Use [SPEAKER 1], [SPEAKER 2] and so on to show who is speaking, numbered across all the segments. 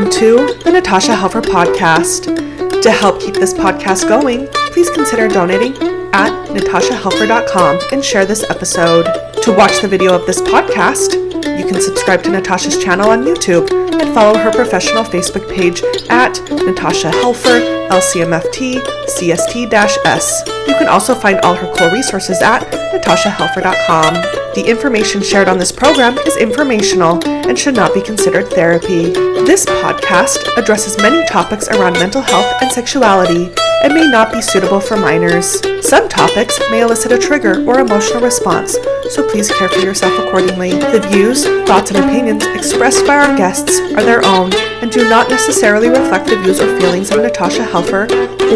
[SPEAKER 1] Welcome to the Natasha Helfer Podcast. To help keep this podcast going, please consider donating at natashahelfer.com and share this episode. To watch the video of this podcast, you can subscribe to Natasha's channel on YouTube and follow her professional Facebook page at Natasha Helfer, LCMFT, CST-S. You can also find all her cool resources at natashahelfer.com. The information shared on this program is informational and should not be considered therapy. This podcast addresses many topics around mental health and sexuality and may not be suitable for minors. Some topics may elicit a trigger or emotional response, so please care for yourself accordingly. The views, thoughts, and opinions expressed by our guests are their own and do not necessarily reflect the views or feelings of Natasha Helfer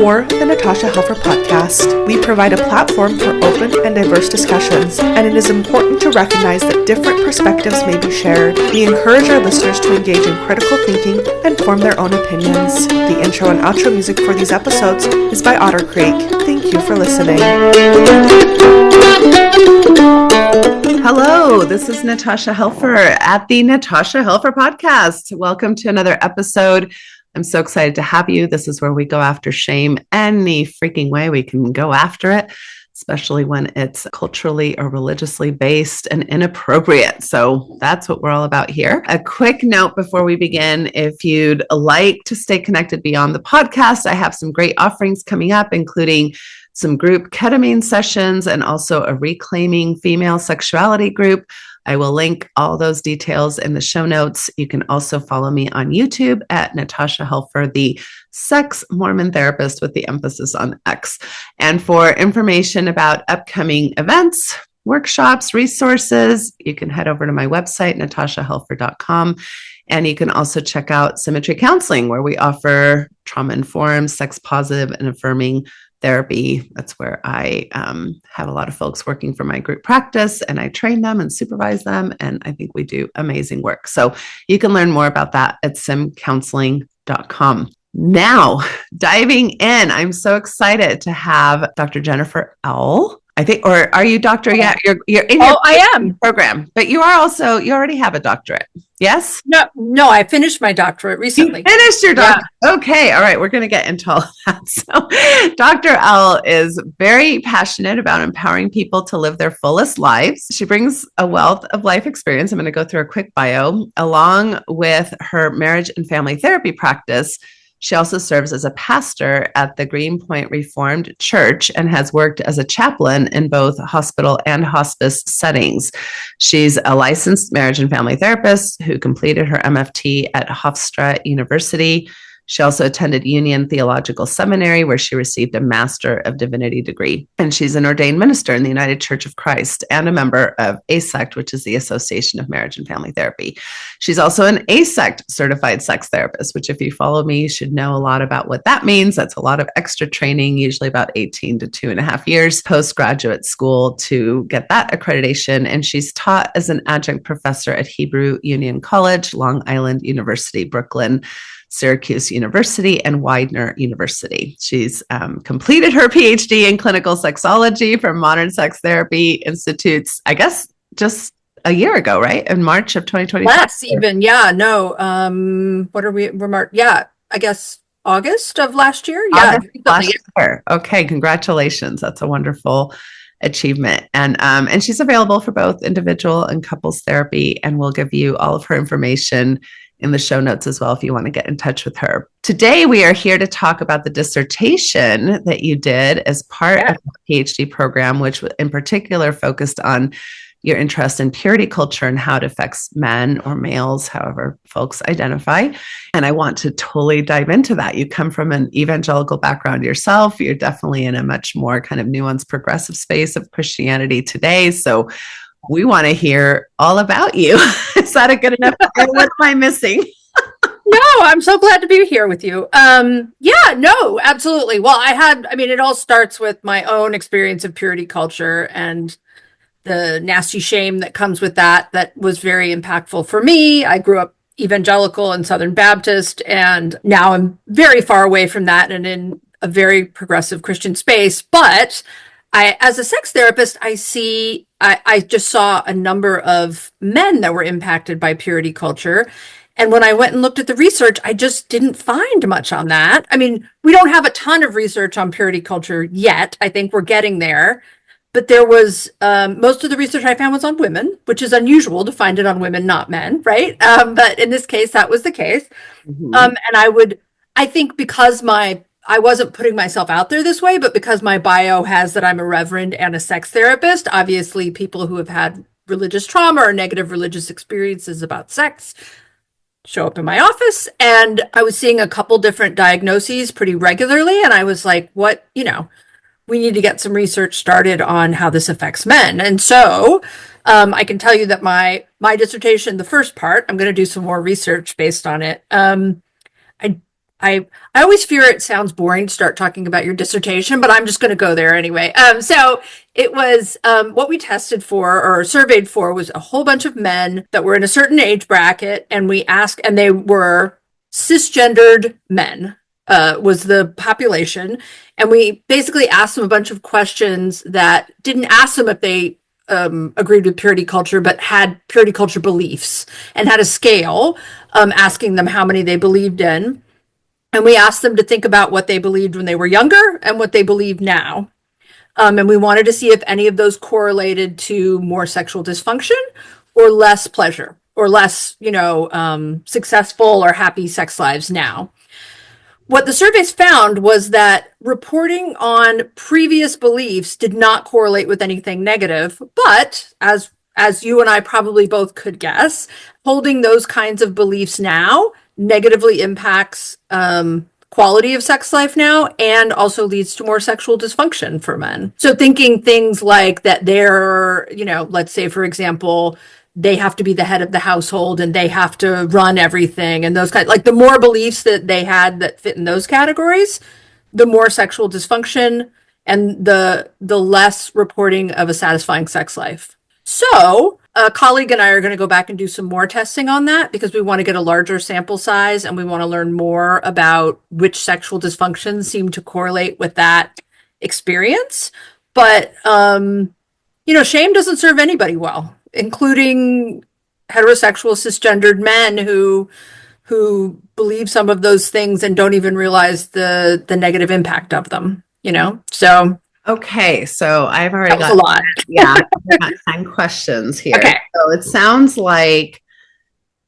[SPEAKER 1] or the Natasha Helfer Podcast. We provide a platform for open and diverse discussions, and it is important to recognize that different perspectives may be shared. We encourage our listeners to engage in critical thinking and form their own opinions. The intro and outro music for these episodes is by Otter Creek. Thank you for listening. Hello, this is Natasha Helfer at the Natasha Helfer Podcast. Welcome to another episode. I'm so excited to have you. This is where we go after shame any freaking way we can go after it, especially when it's culturally or religiously based and inappropriate. So that's what we're all about here. A quick note before we begin, if you'd like to stay connected beyond the podcast, I have some great offerings coming up, including some group ketamine sessions and also a reclaiming female sexuality group. I will link all those details in the show notes. You can also follow me on YouTube at Natasha Helfer, the sex Mormon therapist with the emphasis on X. And for information about upcoming events, workshops, resources, you can head over to my website, natashahelfer.com. And you can also check out Symmetry Counseling, where we offer trauma-informed, sex-positive, and affirming therapy. That's where I have a lot of folks working for my group practice, and I train them and supervise them. And I think we do amazing work. So you can learn more about that at simcounseling.com. Now, diving in, I'm so excited to have Dr. Jennifer Aull. I think, or are you doctor? Yeah, you're in your
[SPEAKER 2] I am
[SPEAKER 1] program, but you are also, you already have a doctorate. Yes?
[SPEAKER 2] No, I finished my doctorate recently.
[SPEAKER 1] You finished your doctorate. Yeah. Okay. All right. We're going to get into all of that. So Dr. Aull is very passionate about empowering people to live their fullest lives. She brings a wealth of life experience. I'm going to go through a quick bio along with her marriage and family therapy practice. She also serves as a pastor at the Greenpoint Reformed Church and has worked as a chaplain in both hospital and hospice settings. She's a licensed marriage and family therapist who completed her MFT at Hofstra University. She also attended Union Theological Seminary, where she received a Master of Divinity degree. And she's an ordained minister in the United Church of Christ and a member of ASECT, which is the Association of Marriage and Family Therapy. She's also an ASECT certified sex therapist, which if you follow me, you should know a lot about what that means. That's a lot of extra training, usually about 18 to 2.5 years postgraduate school to get that accreditation. And she's taught as an adjunct professor at Hebrew Union College, Long Island University, Brooklyn, Syracuse University, and Widener University. She's completed her PhD in clinical sexology from Modern Sex Therapy Institutes, I guess, just a year ago, right? In March of 2020.
[SPEAKER 2] Less even, yeah, no. What are we, yeah, I guess August of last year? Yeah.
[SPEAKER 1] Last year. Okay, congratulations. That's a wonderful achievement. And she's available for both individual and couples therapy, and we'll give you all of her information in the show notes as well if you want to get in touch with her. Today, we are here to talk about the dissertation that you did as part of the PhD program, which in particular focused on your interest in purity culture and how it affects men or males, however folks identify. And I want to totally dive into that. You come from an evangelical background yourself. You're definitely in a much more kind of nuanced, progressive space of Christianity today. So we want to hear all about you. Is that a good enough? What am I missing?
[SPEAKER 2] No, I'm so glad to be here with you. Yeah, no, absolutely. Well, it all starts with my own experience of purity culture and the nasty shame that comes with that was very impactful for me. I grew up evangelical and Southern Baptist, and now I'm very far away from that and in a very progressive Christian space. But as a sex therapist, I just saw a number of men that were impacted by purity culture. And when I went and looked at the research, I just didn't find much on that. I mean, we don't have a ton of research on purity culture yet. I think we're getting there. But there was most of the research I found was on women, which is unusual to find it on women, not men, right? But in this case, that was the case. And I think because I wasn't putting myself out there this way, but because my bio has that I'm a reverend and a sex therapist, obviously people who have had religious trauma or negative religious experiences about sex show up in my office. And I was seeing a couple different diagnoses pretty regularly. And I was like, what, we need to get some research started on how this affects men. And so I can tell you that my dissertation, the first part, I'm going to do some more research based on it. I always fear it sounds boring to start talking about your dissertation, but I'm just going to go there anyway. So it was what we tested for or surveyed for was a whole bunch of men that were in a certain age bracket, and we asked, and they were cisgendered men. Was the population, and we basically asked them a bunch of questions that didn't ask them if they agreed with purity culture, but had purity culture beliefs, and had a scale asking them how many they believed in. And we asked them to think about what they believed when they were younger and what they believe now. And we wanted to see if any of those correlated to more sexual dysfunction or less pleasure or less, successful or happy sex lives now. What the surveys found was that reporting on previous beliefs did not correlate with anything negative, but as you and I probably both could guess, holding those kinds of beliefs now negatively impacts quality of sex life now and also leads to more sexual dysfunction for men. So thinking things like that they're, let's say, for example, they have to be the head of the household and they have to run everything and those kinds, like the more beliefs that they had that fit in those categories, the more sexual dysfunction and the less reporting of a satisfying sex life. So a colleague and I are going to go back and do some more testing on that because we want to get a larger sample size and we want to learn more about which sexual dysfunctions seem to correlate with that experience. But, shame doesn't serve anybody well, including heterosexual cisgendered men who believe some of those things and don't even realize the negative impact of them, So
[SPEAKER 1] okay, so I've already got
[SPEAKER 2] a lot.
[SPEAKER 1] Yeah, I've got 10 questions here.
[SPEAKER 2] Okay.
[SPEAKER 1] So it sounds like,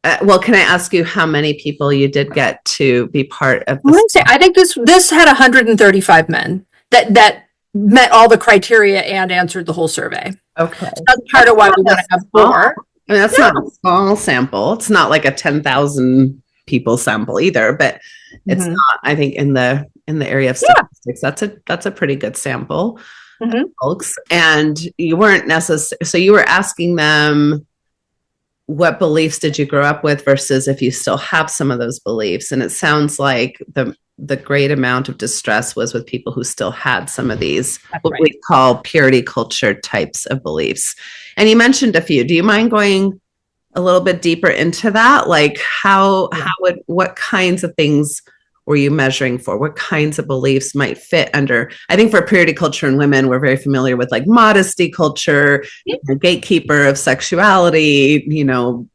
[SPEAKER 1] can I ask you how many people you did get to be part of this?
[SPEAKER 2] I think this had 135 men that met all the criteria and answered the whole survey.
[SPEAKER 1] Okay.
[SPEAKER 2] So that's part of why we want to have more.
[SPEAKER 1] I mean, that's not a small sample. It's not like a 10,000 people sample either, but it's not, I think, in the area of statistics, that's a pretty good sample, folks. And you weren't necessarily, so you were asking them, what beliefs did you grow up with versus if you still have some of those beliefs? And it sounds like the great amount of distress was with people who still had some of these, we call purity culture types of beliefs. And you mentioned a few. Do you mind going a little bit deeper into that? Like what kinds of things were you measuring for? What kinds of beliefs might fit under? I think for purity culture and women, we're very familiar with like modesty culture, gatekeeper of sexuality,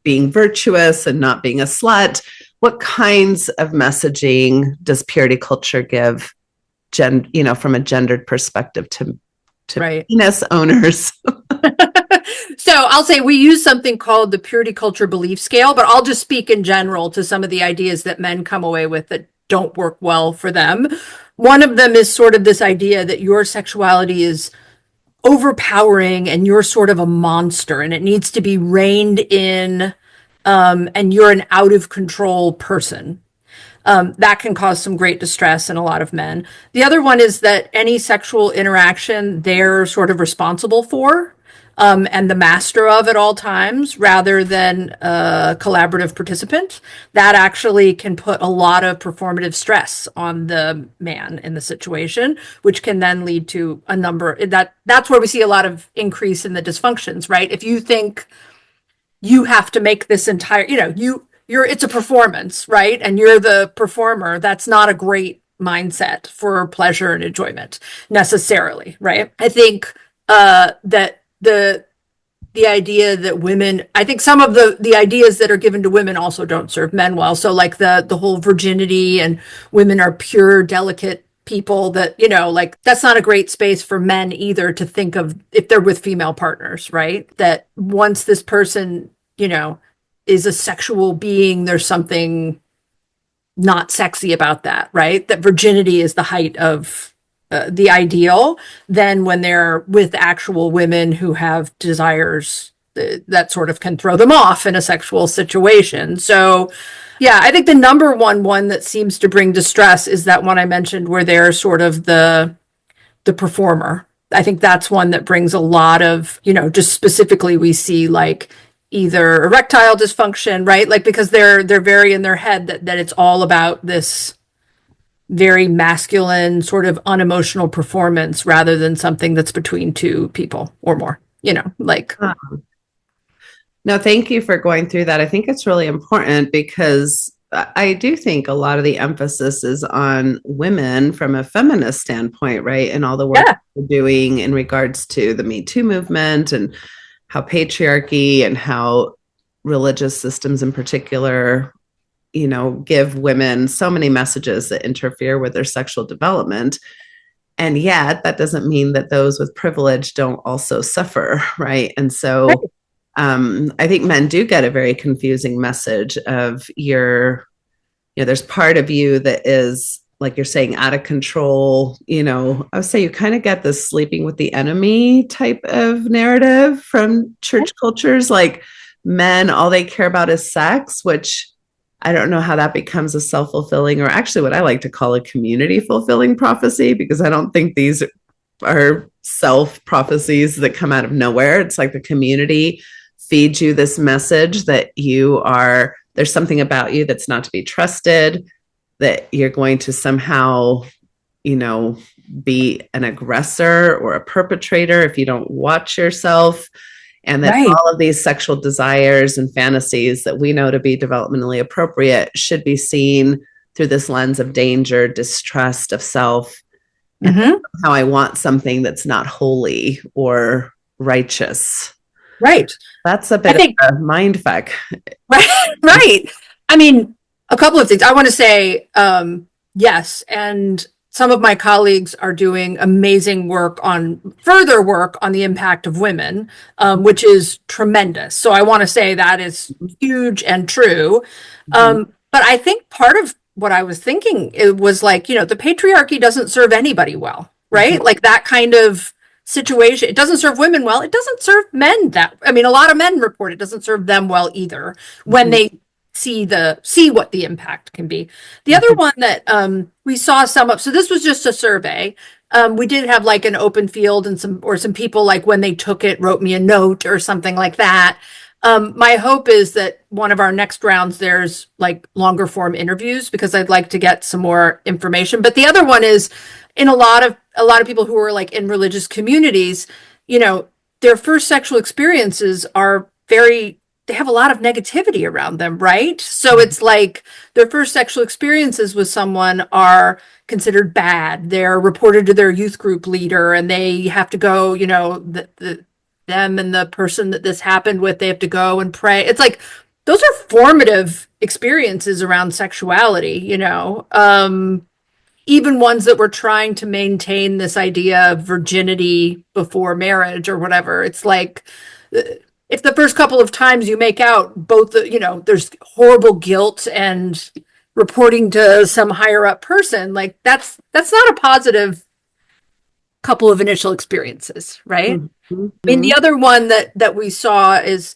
[SPEAKER 1] being virtuous and not being a slut. What kinds of messaging does purity culture give, from a gendered perspective to penis owners?
[SPEAKER 2] So I'll say we use something called the purity culture belief scale, but I'll just speak in general to some of the ideas that men come away with that don't work well for them. One of them is sort of this idea that your sexuality is overpowering and you're sort of a monster and it needs to be reined in, and you're an out of control person. That can cause some great distress in a lot of men. The other one is that any sexual interaction they're sort of responsible for, and the master of at all times rather than a collaborative participant. That actually can put a lot of performative stress on the man in the situation, which can then lead to a number that's where we see a lot of increase in the dysfunctions, right? If you think you have to make this entire, it's a performance, right? And you're the performer. That's not a great mindset for pleasure and enjoyment necessarily, right? I think that the idea that women, I think some of the ideas that are given to women also don't serve men well. So like the whole virginity and women are pure, delicate people, that, like that's not a great space for men either to think of if they're with female partners, right? That once this person, is a sexual being, there's something not sexy about that, right? That virginity is the height of the ideal. Then when they're with actual women who have desires, that sort of can throw them off in a sexual situation. So yeah, I think the number one that seems to bring distress is that one I mentioned where they're sort of the performer. I think that's one that brings a lot of, just specifically we see like either erectile dysfunction, right? Like because they're very in their head that it's all about this very masculine sort of unemotional performance rather than something that's between two people or more, like.
[SPEAKER 1] No, thank you for going through that. I think it's really important because I do think a lot of the emphasis is on women from a feminist standpoint, right? And all the work we're doing in regards to the Me Too movement and how patriarchy and how religious systems in particular, give women so many messages that interfere with their sexual development. And yet that doesn't mean that those with privilege don't also suffer, right? And so I think men do get a very confusing message of there's part of you that is, like you're saying, out of control. I would say you kind of get this sleeping with the enemy type of narrative from church cultures. Like men, all they care about is sex, which I don't know how that becomes a self-fulfilling, or actually what I like to call a community-fulfilling prophecy, because I don't think these are self-prophecies that come out of nowhere. It's like the community feeds you this message that there's something about you that's not to be trusted, that you're going to somehow, be an aggressor or a perpetrator if you don't watch yourself. And that all of these sexual desires and fantasies that we know to be developmentally appropriate should be seen through this lens of danger, distrust of self, and how I want something that's not holy or righteous.
[SPEAKER 2] Right.
[SPEAKER 1] That's a bit of a mind fuck.
[SPEAKER 2] Right. I mean, a couple of things. I want to say, yes. And some of my colleagues are doing amazing further work on the impact of women, which is tremendous. So I want to say that is huge and true. But I think part of what I was thinking, it was like, the patriarchy doesn't serve anybody well, right? Like that kind of situation. It doesn't serve women well. It doesn't serve men a lot of men report it doesn't serve them well either when they see what the impact can be. The other one that we saw some of, so this was just a survey. We did have like an open field and some people, like when they took it, wrote me a note or something like that. My hope is that one of our next rounds, there's like longer form interviews, because I'd like to get some more information. But the other one is in a lot of people who are like in religious communities, their first sexual experiences are they have a lot of negativity around them, right? So it's like their first sexual experiences with someone are considered bad. They're reported to their youth group leader, and they have to go, them and the person that this happened with, they have to go and pray. It's like, those are formative experiences around sexuality, even ones that were trying to maintain this idea of virginity before marriage or whatever. It's like, if the first couple of times you make out, both, there's horrible guilt and reporting to some higher up person, like that's not a positive couple of initial experiences, right? I mean, the other one that we saw is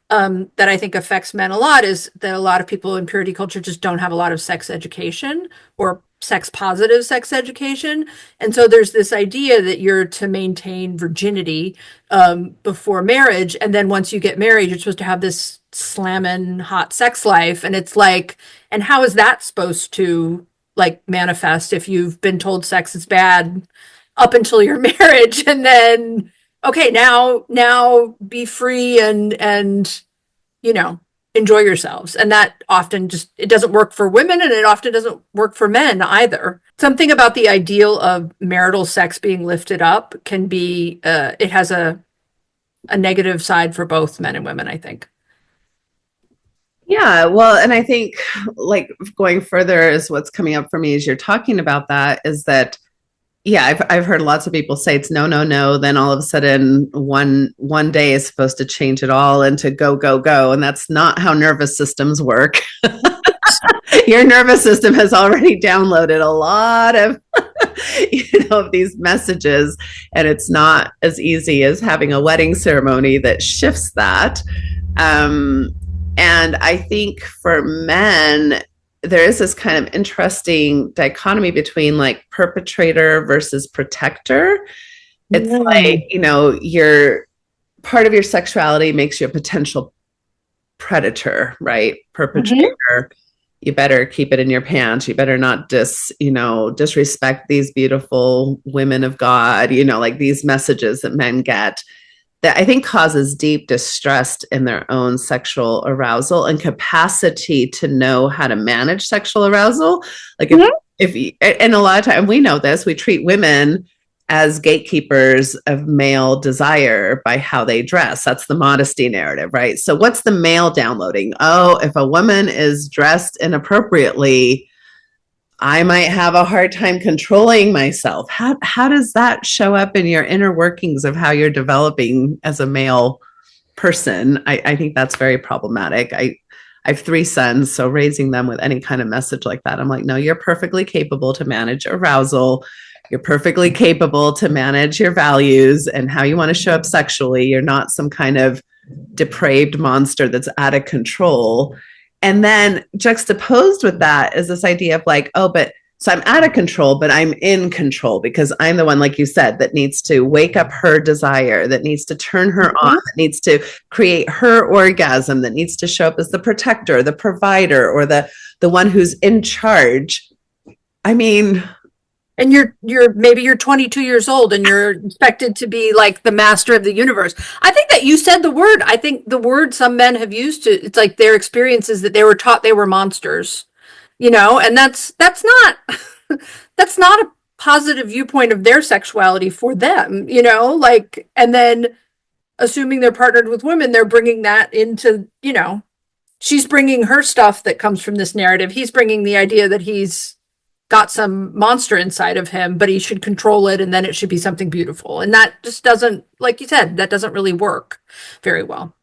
[SPEAKER 2] that I think affects men a lot is that a lot of people in purity culture just don't have a lot of sex education or sex positive sex education. And so there's this idea that you're to maintain virginity before marriage. And then once you get married, you're supposed to have this slamming hot sex life. And it's like, and how is that supposed to like manifest if you've been told sex is bad up until your marriage? And then, okay, now be free and enjoy yourselves. And that often it doesn't work for women, and it often doesn't work for men either. Something about the ideal of marital sex being lifted up can be, it has a a negative side for both men and women, I think.
[SPEAKER 1] Yeah, well, and I think like going further is what's coming up for me as you're talking about that is that yeah, I've heard lots of people say it's no, no, no. Then all of a sudden, one day is supposed to change it all into go, go, go, and that's not how nervous systems work. Your nervous system has already downloaded a lot of of these messages, and it's not as easy as having a wedding ceremony that shifts that. And I think for men, there is this kind of interesting dichotomy between like perpetrator versus protector. It's like, your part of your sexuality makes you a potential predator, right? Perpetrator. You better keep it in your pants. You better not disrespect these beautiful women of God, like these messages that men get that I think causes deep distress in their own sexual arousal and capacity to know how to manage sexual arousal. Like if and a lot of time we know this, we treat women as gatekeepers of male desire by how they dress. That's the modesty narrative, right? So what's the male downloading? Oh, if a woman is dressed inappropriately, I might have a hard time controlling myself. How does that show up in your inner workings of how you're developing as a male person? I think that's very problematic. I have 3 sons, so raising them with any kind of message like that, I'm like, no, you're perfectly capable to manage arousal. You're perfectly capable to manage your values and how you want to show up sexually. You're not some kind of depraved monster that's out of control. And then juxtaposed with that is this idea of like, oh, but so I'm out of control, but I'm in control because I'm the one, like you said, that needs to wake up her desire, that needs to turn her on, that needs to create her orgasm, that needs to show up as the protector, the provider, or the one who's in charge. I mean,
[SPEAKER 2] and you're 22 years old and you're expected to be like the master of the universe. I think that you said the word. I think the word some men have used it's like their experiences that they were taught they were monsters, and that's not that's not a positive viewpoint of their sexuality for them, like, and then assuming they're partnered with women, they're bringing that into, she's bringing her stuff that comes from this narrative. He's bringing the idea that he's got some monster inside of him, but he should control it and then it should be something beautiful. And that just doesn't, like you said, that doesn't really work very well.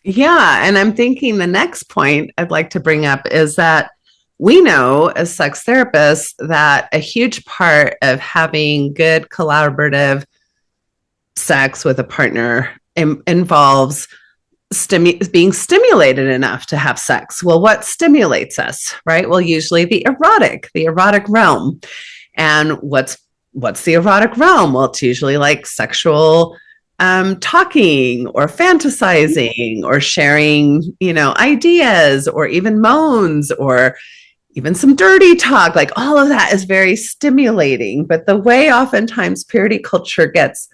[SPEAKER 1] Yeah. And I'm thinking the next point I'd like to bring up is that we know as sex therapists that a huge part of having good collaborative sex with a partner involves being stimulated enough to have sex. Well, what stimulates us, right? Well, usually the erotic realm. And what's the erotic realm? Well, it's usually like sexual talking or fantasizing or sharing, ideas or even moans or even some dirty talk. Like all of that is very stimulating. But the way oftentimes purity culture gets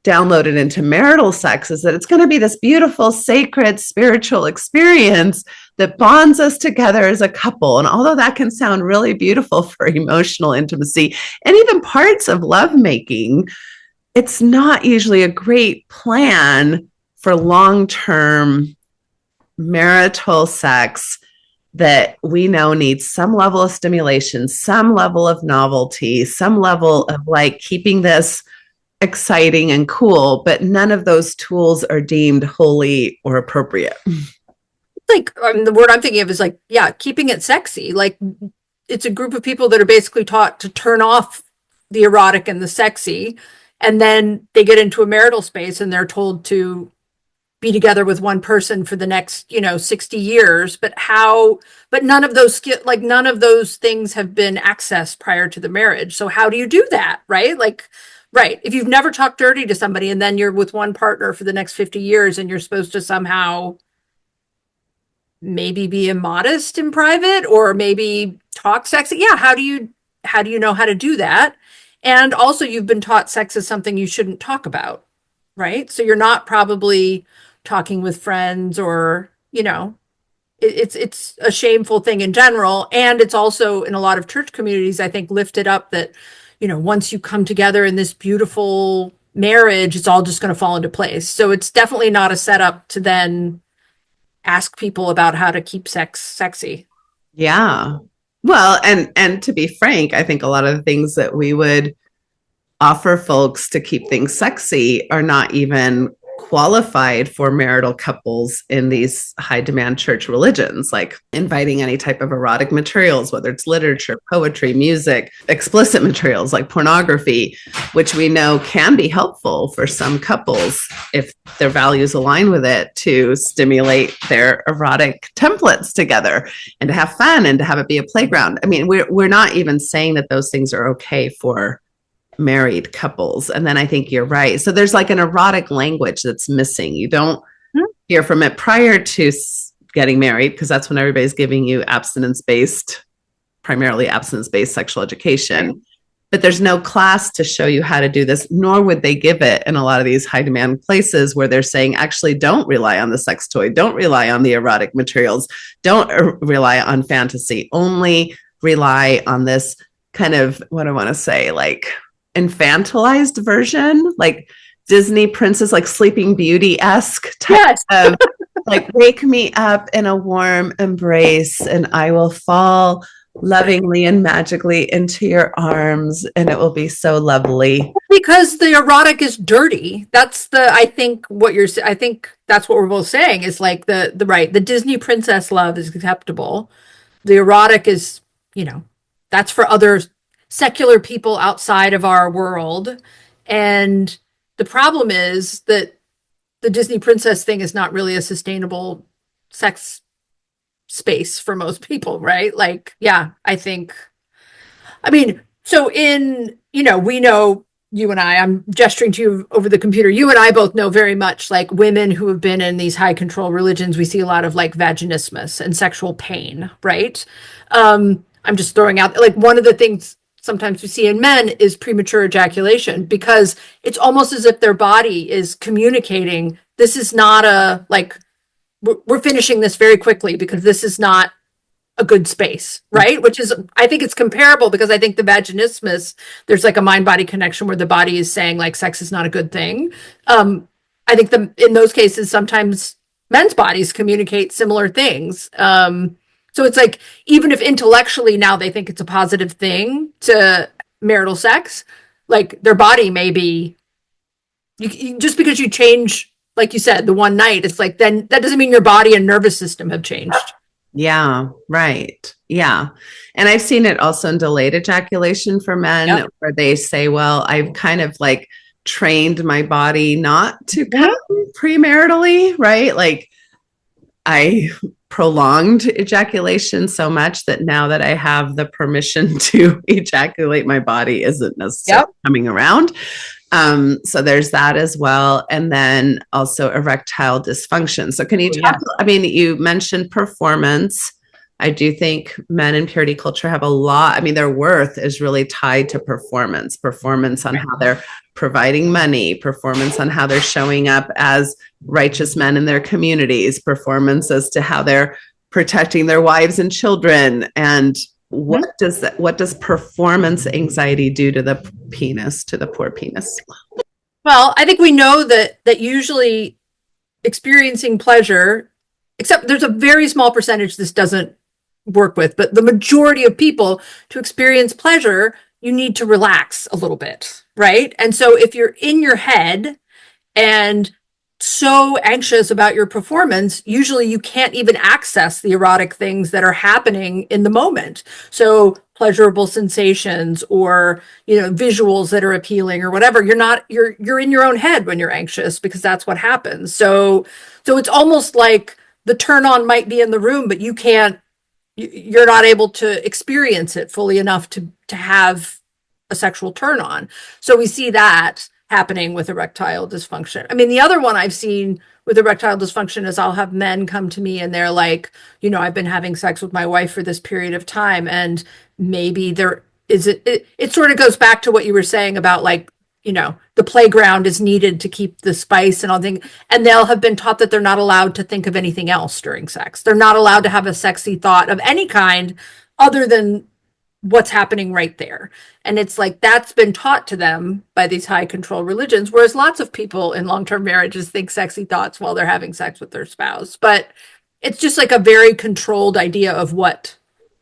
[SPEAKER 1] downloaded into marital sex is that it's going to be this beautiful, sacred, spiritual experience that bonds us together as a couple. And although that can sound really beautiful for emotional intimacy and even parts of lovemaking, it's not usually a great plan for long-term marital sex that we know needs some level of stimulation, some level of novelty, some level of like keeping this exciting and cool, but none of those tools are deemed holy or appropriate.
[SPEAKER 2] Like, the word I'm thinking of is like, yeah, keeping it sexy. Like, it's a group of people that are basically taught to turn off the erotic and the sexy, and then they get into a marital space and they're told to be together with one person for the next 60 years, but none of those none of those things have been accessed prior to the marriage. So how do you do that, right? Like, right, if you've never talked dirty to somebody and then you're with one partner for the next 50 years and you're supposed to somehow maybe be immodest in private or maybe talk sexy, yeah, how do you know how to do that? And also you've been taught sex is something you shouldn't talk about, right? So you're not probably talking with friends or, it's a shameful thing in general. And it's also in a lot of church communities, I think, lifted up that, once you come together in this beautiful marriage, it's all just going to fall into place. So it's definitely not a setup to then ask people about how to keep sex sexy.
[SPEAKER 1] Yeah. Well, and to be frank, I think a lot of the things that we would offer folks to keep things sexy are not even qualified for marital couples in these high demand church religions, like inviting any type of erotic materials, whether it's literature, poetry, music, explicit materials like pornography, which we know can be helpful for some couples if their values align with it, to stimulate their erotic templates together and to have fun and to have it be a playground. I mean, we're not even saying that those things are okay for married couples. And then I think you're right. So there's like an erotic language that's missing. You don't hear from it prior to getting married, because that's when everybody's giving you primarily abstinence-based sexual education. Right. But there's no class to show you how to do this, nor would they give it in a lot of these high demand places where they're saying, actually, don't rely on the sex toy, don't rely on the erotic materials, don't rely on fantasy, only rely on this kind of, what I want to say, like infantilized version, like Disney princess, like Sleeping Beauty-esque type of like, wake me up in a warm embrace and I will fall lovingly and magically into your arms and it will be so lovely.
[SPEAKER 2] Because the erotic is dirty. That's I think that's what we're both saying is like the Disney princess love is acceptable. The erotic is, that's for other secular people outside of our world. And the problem is that the Disney princess thing is not really a sustainable sex space for most people, right? Like, yeah, so we know, you and I'm gesturing to you over the computer. You and I both know very much, like, women who have been in these high control religions. We see a lot of like vaginismus and sexual pain, right? I'm just throwing out, like, one of the things sometimes we see in men is premature ejaculation, because it's almost as if their body is communicating, this is not we're finishing this very quickly because this is not a good space, right? Which is, I think it's comparable, because I think the vaginismus, there's like a mind-body connection where the body is saying like sex is not a good thing. I think in those cases, sometimes men's bodies communicate similar things. So it's like, even if intellectually now they think it's a positive thing to marital sex, like their body may be, just because you change, like you said, the one night, it's like, then that doesn't mean your body and nervous system have changed.
[SPEAKER 1] Yeah, right. Yeah. And I've seen it also in delayed ejaculation for men, where they say, well, I've kind of like trained my body not to come premaritally, right? Like, I prolonged ejaculation so much that now that I have the permission to ejaculate, my body isn't necessarily coming around. So there's that as well. And then also erectile dysfunction. So can you talk, you mentioned performance. I do think men in purity culture have a lot. Their worth is really tied to performance on how they're providing money, performance on how they're showing up as righteous men in their communities, performance as to how they're protecting their wives and children. And what does performance anxiety do to the penis, to the poor penis?
[SPEAKER 2] Well, I think we know that usually experiencing pleasure, except there's a very small percentage this doesn't work with, but the majority of people, to experience pleasure, you need to relax a little bit, right? And so if you're in your head and so anxious about your performance, usually you can't even access the erotic things that are happening in the moment. So pleasurable sensations or, visuals that are appealing or whatever, you're in your own head when you're anxious, because that's what happens. So it's almost like the turn on might be in the room, but you're not able to experience it fully enough to have a sexual turn on. So we see that happening with erectile dysfunction. The other one I've seen with erectile dysfunction is I'll have men come to me and they're like, I've been having sex with my wife for this period of time, and maybe it sort of goes back to what you were saying about, like, the playground is needed to keep the spice and all things. And they'll have been taught that they're not allowed to think of anything else during sex. They're not allowed to have a sexy thought of any kind other than what's happening right there. And it's like that's been taught to them by these high control religions, whereas lots of people in long-term marriages think sexy thoughts while they're having sex with their spouse. But it's just like a very controlled idea of what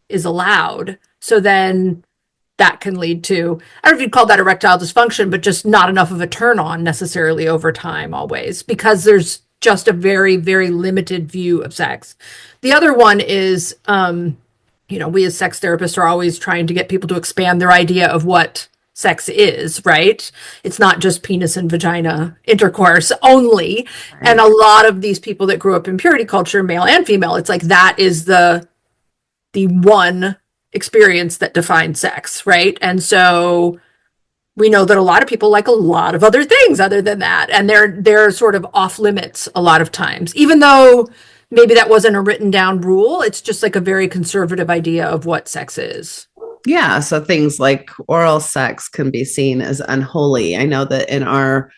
[SPEAKER 2] is allowed. So then that can lead to, I don't know if you'd call that erectile dysfunction, but just not enough of a turn on necessarily over time always, because there's just a very, very limited view of sex. The other one is, we as sex therapists are always trying to get people to expand their idea of what sex is, right? It's not just penis and vagina intercourse only. Right. And a lot of these people that grew up in purity culture, male and female, it's like that is the one experience that defines sex, right? And so we know that a lot of people like a lot of other things other than that. And they're sort of off limits a lot of times, even though maybe that wasn't a written down rule. It's just like a very conservative idea of what sex is.
[SPEAKER 1] Yeah. So things like oral sex can be seen as unholy. I know that in our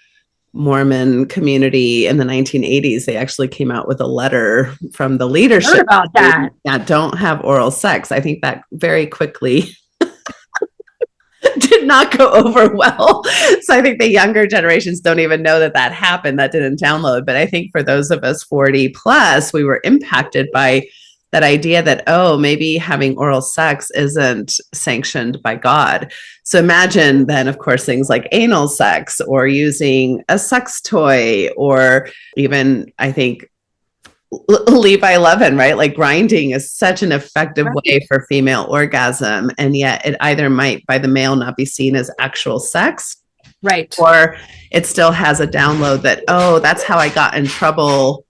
[SPEAKER 1] Mormon community in the 1980s, they actually came out with a letter from the leadership
[SPEAKER 2] about that.
[SPEAKER 1] Don't have oral sex. I think that very quickly did not go over well. So I think the younger generations don't even know that happened. That didn't download. But I think for those of us 40 plus, we were impacted by that idea that, oh, maybe having oral sex isn't sanctioned by God. So imagine then, of course, things like anal sex or using a sex toy, or even, I think, Levi Levin, right? Like grinding is such an effective way for female orgasm. And yet it either might by the male not be seen as actual sex.
[SPEAKER 2] Right.
[SPEAKER 1] Or it still has a download that, oh, that's how I got in trouble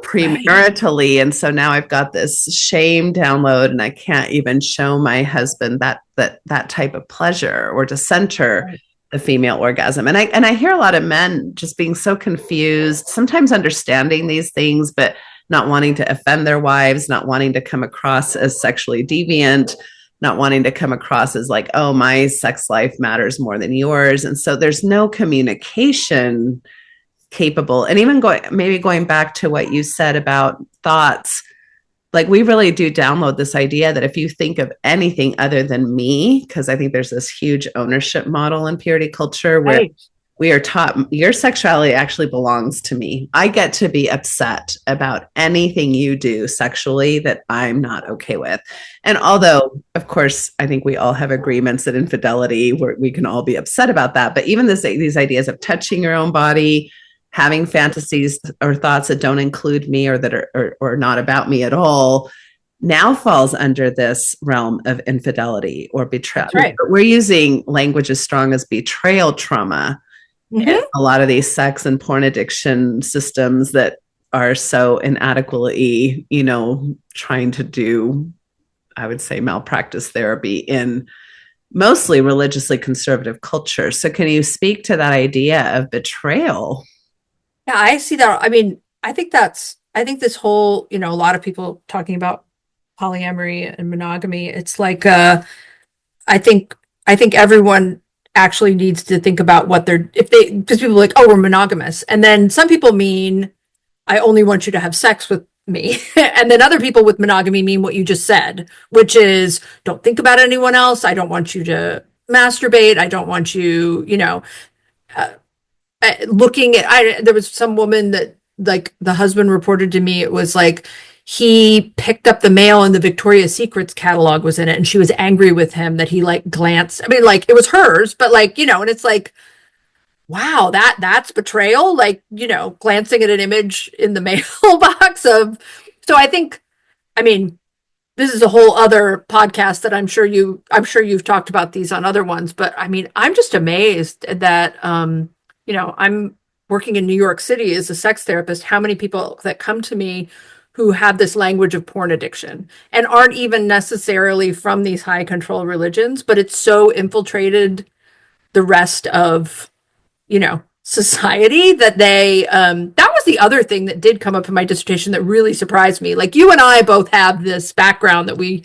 [SPEAKER 1] premaritally. And so now I've got this shame download and I can't even show my husband that type of pleasure or to center the female orgasm. And I hear a lot of men just being so confused, sometimes understanding these things, but not wanting to offend their wives, not wanting to come across as sexually deviant, not wanting to come across as like, oh, my sex life matters more than yours. And so there's no communication capable. And even going back to what you said about thoughts, like we really do download this idea that if you think of anything other than me, because I think there's this huge ownership model in purity culture where we are taught your sexuality actually belongs to me. I get to be upset about anything you do sexually that I'm not okay with. And although, of course, I think we all have agreements that infidelity, we can all be upset about that. But even these ideas of touching your own body, having fantasies or thoughts that don't include me or that are or not about me at all, now falls under this realm of infidelity or betrayal. Right. We're using language as strong as betrayal trauma in a lot of these sex and porn addiction systems that are so inadequately, trying to do, I would say, malpractice therapy in mostly religiously conservative culture. So can you speak to that idea of betrayal?
[SPEAKER 2] Yeah, I see that. I mean, I think this whole, a lot of people talking about polyamory and monogamy. It's like, I think everyone actually needs to think about what because people are like, oh, we're monogamous. And then some people mean, I only want you to have sex with me. And then other people with monogamy mean what you just said, which is don't think about anyone else. I don't want you to masturbate. I don't want you, looking at, there was some woman that like the husband reported to me, it was like he picked up the mail and the Victoria's Secrets catalog was in it. And she was angry with him that he like glanced. I mean, like it was hers, but like, and it's like, wow, that's betrayal. Like, glancing at an image in the mailbox so I think, this is a whole other podcast that I'm sure you've talked about these on other ones, but I mean, I'm just amazed that, I'm working in New York City as a sex therapist, how many people that come to me who have this language of porn addiction and aren't even necessarily from these high control religions, but it's so infiltrated the rest of, society that that was the other thing that did come up in my dissertation that really surprised me. Like you and I both have this background that we,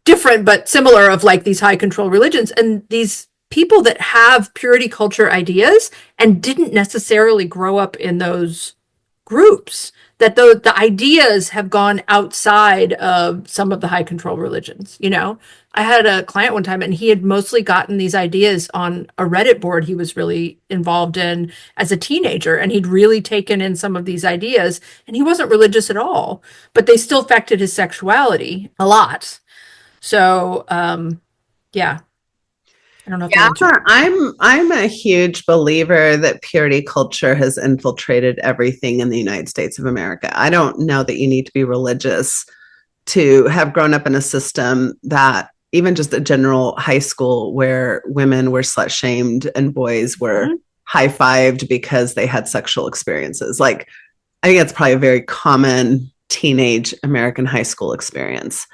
[SPEAKER 2] different, but similar of like these high control religions and these people that have purity culture ideas and didn't necessarily grow up in those groups, that the ideas have gone outside of some of the high control religions. I had a client one time, and he had mostly gotten these ideas on a Reddit board he was really involved in as a teenager, and he'd really taken in some of these ideas, and he wasn't religious at all, but they still affected his sexuality a lot. So yeah, I don't know if
[SPEAKER 1] Yeah,
[SPEAKER 2] that answered.
[SPEAKER 1] I'm a huge believer that purity culture has infiltrated everything in the United States of America. I don't know that you need to be religious to have grown up in a system that, even just a general high school where women were slut shamed and boys were high-fived because they had sexual experiences. Like, I think that's probably a very common teenage American high school experience.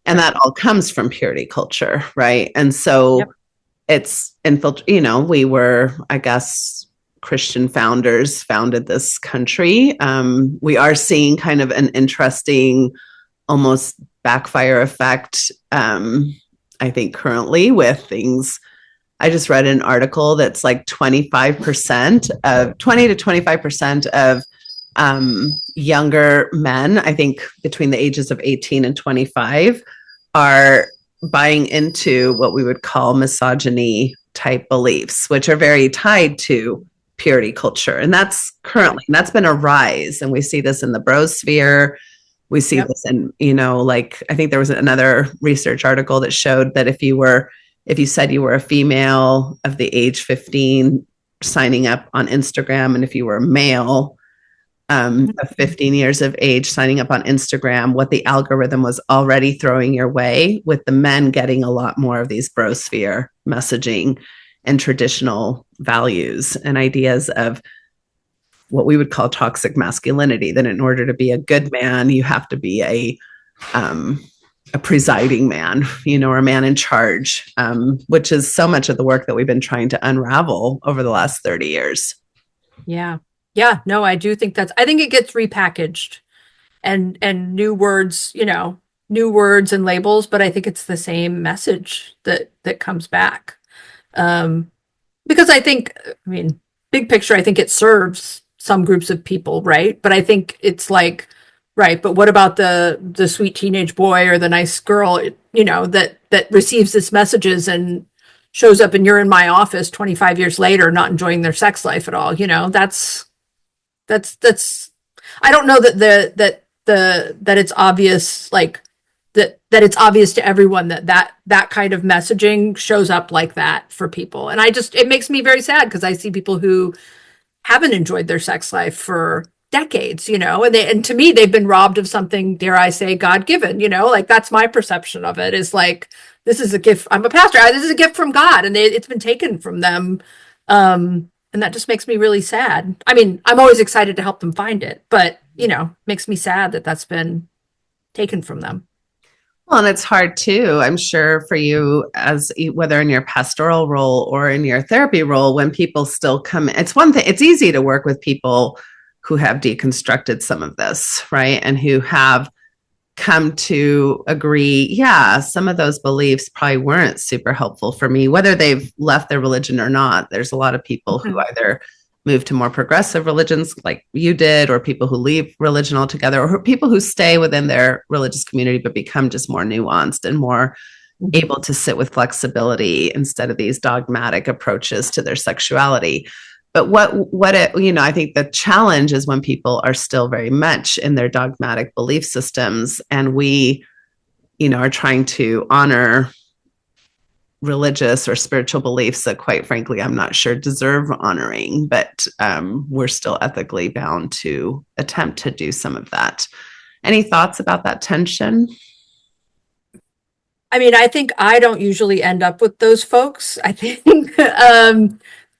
[SPEAKER 1] And that all comes from purity culture, right? And so it's we were, I guess, Christian founders founded this country. We are seeing kind of an interesting, almost backfire effect, I think, currently with things. I just read an article that's like 20 to 25% of younger men, I think between the ages of 18 and 25, are buying into what we would call misogyny type beliefs, which are very tied to purity culture. And that's been a rise. And we see this in the brosphere. We see this in, like, I think there was another research article that showed that if you said you were a female of the age 15 signing up on Instagram, and if you were a male of 15 years of age signing up on Instagram, what the algorithm was already throwing your way, with the men getting a lot more of these brosphere messaging and traditional values and ideas of what we would call toxic masculinity, that in order to be a good man, you have to be a presiding man, or a man in charge, which is so much of the work that we've been trying to unravel over the last 30 years.
[SPEAKER 2] Yeah. Yeah, no, I do think I think it gets repackaged and new words, new words and labels, but I think it's the same message that comes back. Because I think, big picture, I think it serves some groups of people, right? But I think it's like, right, but what about the sweet teenage boy or the nice girl, that receives this messages and shows up and you're in my office 25 years later, not enjoying their sex life at all. That's I don't know that it's obvious, like that it's obvious to everyone that kind of messaging shows up like that for people. And it makes me very sad, because I see people who haven't enjoyed their sex life for decades, and to me, they've been robbed of something, dare I say, God-given, like that's my perception of it, is like, this is a gift. I'm a pastor. This is a gift from God, and it's been taken from them. And that just makes me really sad. I'm always excited to help them find it, but, makes me sad that that's been taken from them.
[SPEAKER 1] Well, and it's hard too, I'm sure, for you, as whether in your pastoral role or in your therapy role, when people still come. It's one thing, it's easy to work with people who have deconstructed some of this, right? And who have come to agree, some of those beliefs probably weren't super helpful for me, whether they've left their religion or not. There's a lot of people who either move to more progressive religions like you did, or people who leave religion altogether, or people who stay within their religious community but become just more nuanced and more able to sit with flexibility instead of these dogmatic approaches to their sexuality. But I think the challenge is when people are still very much in their dogmatic belief systems, and we, are trying to honor religious or spiritual beliefs that, quite frankly, I'm not sure deserve honoring, but we're still ethically bound to attempt to do some of that. Any thoughts about that tension?
[SPEAKER 2] I think I don't usually end up with those folks. I think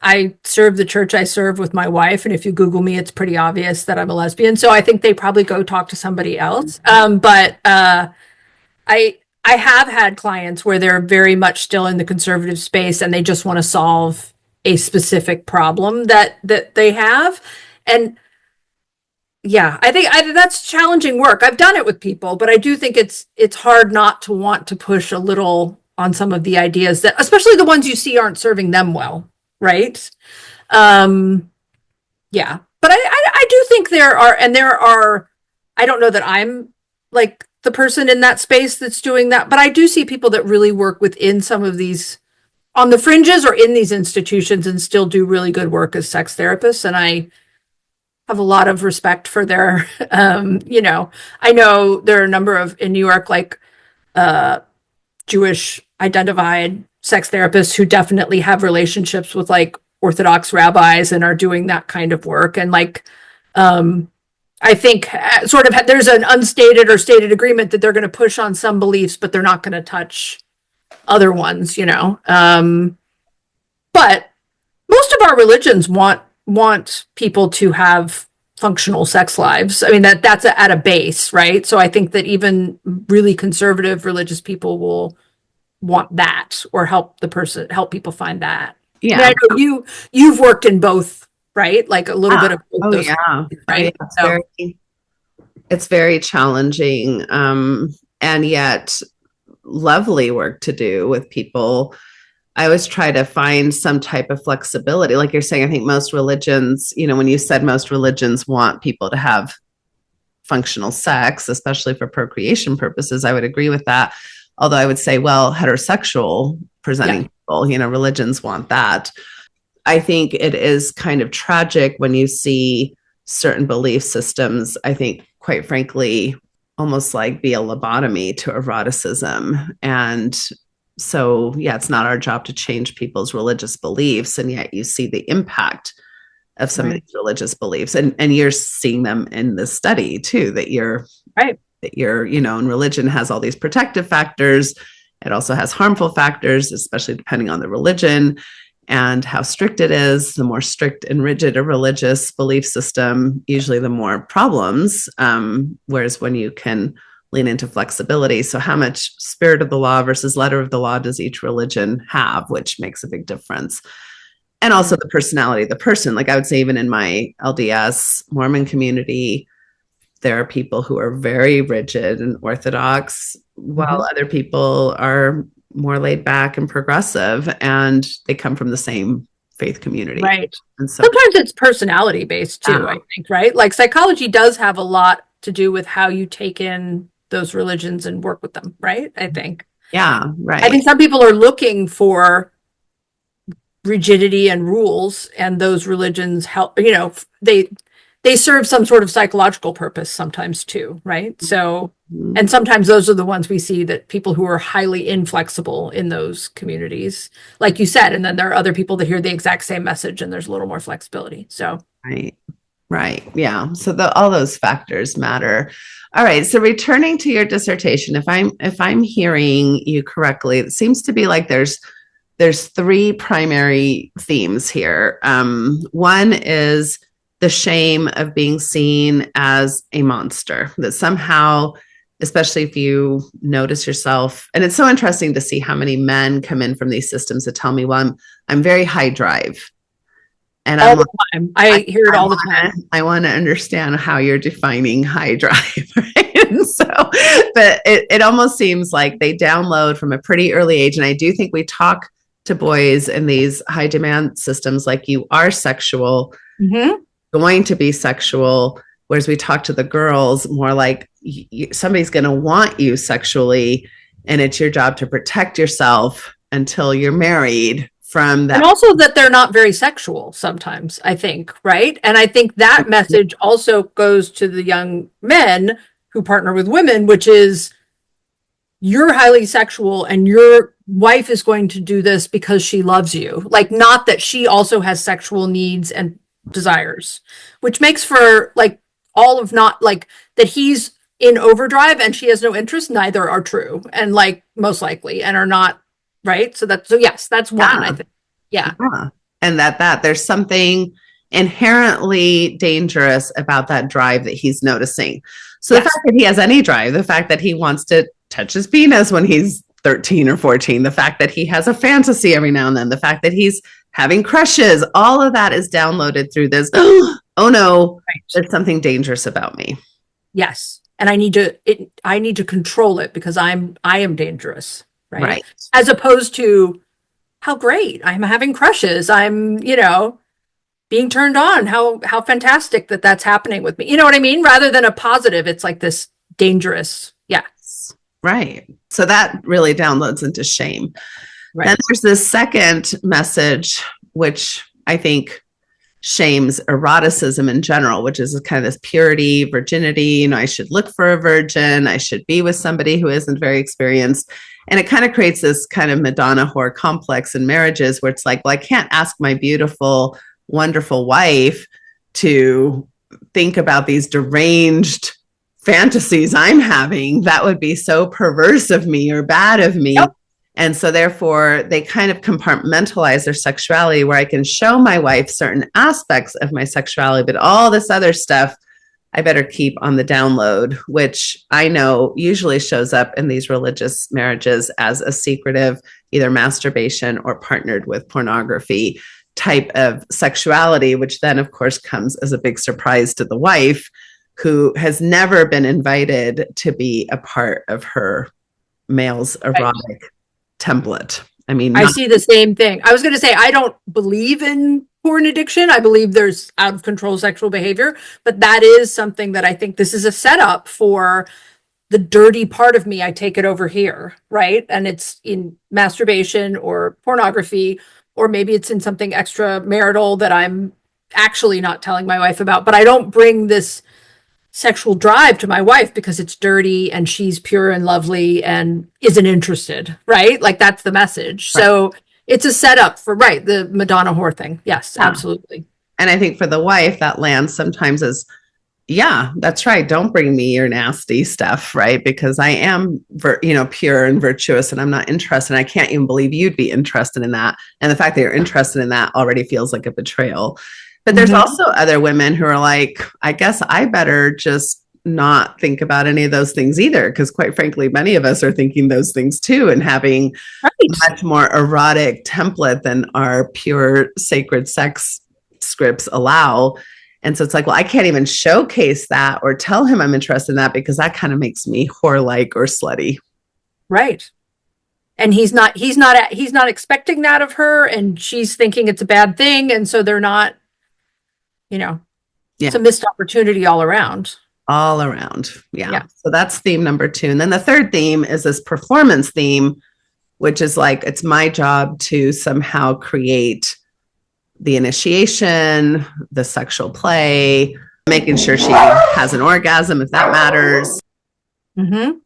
[SPEAKER 2] I serve the church I serve with my wife, and if you Google me, it's pretty obvious that I'm a lesbian. So I think they probably go talk to somebody else. But I have had clients where they're very much still in the conservative space, and they just want to solve a specific problem that they have. And yeah, I think that's challenging work. I've done it with people, but I do think it's hard not to want to push a little on some of the ideas that, especially the ones you see aren't serving them well. Right. Yeah. But I do think there are, I don't know that I'm like the person in that space that's doing that, but I do see people that really work within some of these on the fringes or in these institutions and still do really good work as sex therapists. And I have a lot of respect for their, I know there are a number of in New York, like Jewish identified sex therapists who definitely have relationships with like Orthodox rabbis and are doing that kind of work. And like, I think sort of there's an unstated or stated agreement that they're going to push on some beliefs, but they're not going to touch other ones, but most of our religions want people to have functional sex lives. I mean, that's at a base, right? So I think that even really conservative religious people will want that or help people find that.
[SPEAKER 1] Yeah.
[SPEAKER 2] I know you've worked in both, right? Like a little bit of both.
[SPEAKER 1] Oh,
[SPEAKER 2] those
[SPEAKER 1] yeah.
[SPEAKER 2] things, right?
[SPEAKER 1] It's very challenging. And yet lovely work to do with people. I always try to find some type of flexibility. Like you're saying, I think most religions, when you said most religions want people to have functional sex, especially for procreation purposes, I would agree with that. Although I would say, well, heterosexual presenting people, religions want that. I think it is kind of tragic when you see certain belief systems, I think, quite frankly, almost like be a lobotomy to eroticism. And so, it's not our job to change people's religious beliefs. And yet you see the impact of some of these religious beliefs. And you're seeing them in this study too, that you're, and religion has all these protective factors. It also has harmful factors, especially depending on the religion and how strict it is. The more strict and rigid a religious belief system, usually the more problems. Whereas when you can lean into flexibility. So how much spirit of the law versus letter of the law does each religion have, which makes a big difference. And also the personality of the person. Like I would say, even in my LDS Mormon community, there are people who are very rigid and orthodox, while other people are more laid back and progressive, and they come from the same faith community.
[SPEAKER 2] Right.
[SPEAKER 1] And so
[SPEAKER 2] sometimes it's personality based too, I think, right? Like psychology does have a lot to do with how you take in those religions and work with them, right? I think.
[SPEAKER 1] Yeah, right.
[SPEAKER 2] I think some people are looking for rigidity and rules, and those religions help, they serve some sort of psychological purpose sometimes too, right? So, and sometimes those are the ones we see, that people who are highly inflexible in those communities, like you said, and then there are other people that hear the exact same message and there's a little more flexibility. So,
[SPEAKER 1] right. Yeah. So all those factors matter. All right. So returning to your dissertation, if I'm hearing you correctly, it seems to be like there's three primary themes here. One is the shame of being seen as a monster, that somehow, especially if you notice yourself, and it's so interesting to see how many men come in from these systems that tell me, well, I'm very high drive. And
[SPEAKER 2] all the time. I hear it all the time.
[SPEAKER 1] I want to understand how you're defining high drive. Right? And so, but it almost seems like they download from a pretty early age. And I do think we talk to boys in these high demand systems like, you are sexual, going to be sexual, whereas we talk to the girls more like somebody's going to want you sexually, and it's your job to protect yourself until you're married from that.
[SPEAKER 2] And also that they're not very sexual sometimes, I think, right? And I think that message also goes to the young men who partner with women, which is, you're highly sexual and your wife is going to do this because she loves you. Like, not that she also has sexual needs and desires, which makes for like all of not like that he's in overdrive and she has no interest. Neither are true, and like most likely, and are not, right? So yes, that's one, I think. Yeah.
[SPEAKER 1] And that there's something inherently dangerous about that drive that he's noticing. So the fact that he has any drive, the fact that he wants to touch his penis when he's 13 or 14, the fact that he has a fantasy every now and then, the fact that he's having crushes, all of that is downloaded through this, oh no, there's something dangerous about me.
[SPEAKER 2] Yes. And I need to control it because I am dangerous. Right. As opposed to, how great, I'm having crushes. I'm, being turned on. How fantastic that that's happening with me. You know what I mean? Rather than a positive, it's like this dangerous. Yeah.
[SPEAKER 1] Right. So that really downloads into shame.
[SPEAKER 2] Right.
[SPEAKER 1] Then there's this second message, which I think shames eroticism in general, which is kind of this purity, virginity. You know, I should look for a virgin. I should be with somebody who isn't very experienced. And it kind of creates this kind of Madonna whore complex in marriages where it's like, well, I can't ask my beautiful, wonderful wife to think about these deranged fantasies I'm having. That would be so perverse of me or bad of me.
[SPEAKER 2] Yep.
[SPEAKER 1] And so therefore they kind of compartmentalize their sexuality where I can show my wife certain aspects of my sexuality, but all this other stuff I better keep on the download, which I know usually shows up in these religious marriages as a secretive, either masturbation or partnered with pornography type of sexuality, which then of course comes as a big surprise to the wife who has never been invited to be a part of her male's erotic template. I mean,
[SPEAKER 2] I see the same thing. I was going to say, I don't believe in porn addiction. I believe there's out of control sexual behavior, but that is something that I think this is a setup for the dirty part of me. I take it over here, right? And it's in masturbation or pornography, or maybe it's in something extramarital that I'm actually not telling my wife about, but I don't bring this sexual drive to my wife because it's dirty and she's pure and lovely and isn't interested, right? Like that's the message. Right. So it's a setup for, right, the Madonna whore thing. Yes, yeah. Absolutely.
[SPEAKER 1] And I think for the wife that lands sometimes as, yeah, that's right. Don't bring me your nasty stuff, right? Because I am, pure and virtuous and I'm not interested. And I can't even believe you'd be interested in that. And the fact that you're interested in that already feels like a betrayal. But there's also other women who are like, I guess I better just not think about any of those things either. Because quite frankly, many of us are thinking those things too and having much more erotic template than our pure sacred sex scripts allow. And so it's like, well, I can't even showcase that or tell him I'm interested in that because that kind of makes me whore-like or slutty.
[SPEAKER 2] Right. And he's not expecting that of her, and she's thinking it's a bad thing. And so they're not, it's a missed opportunity all around.
[SPEAKER 1] All around. Yeah. So that's theme number 2. And then the third theme is this performance theme, which is like, it's my job to somehow create the initiation, the sexual play, making sure she has an orgasm if that matters.
[SPEAKER 2] Mm-hmm.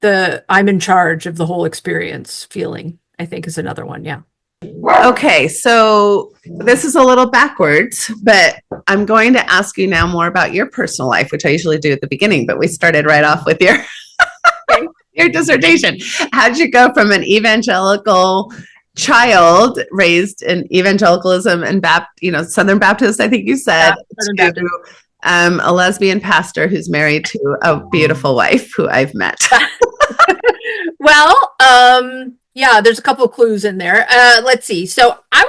[SPEAKER 2] The I'm in charge of the whole experience feeling, I think, is another one. Yeah.
[SPEAKER 1] Okay, so this is a little backwards, but I'm going to ask you now more about your personal life, which I usually do at the beginning, but we started right off with your your dissertation. How'd you go from an evangelical child raised in evangelicalism and Southern Baptist, I think you said, to a lesbian pastor who's married to a beautiful wife who I've met?
[SPEAKER 2] Well, yeah, there's a couple of clues in there. Let's see. So I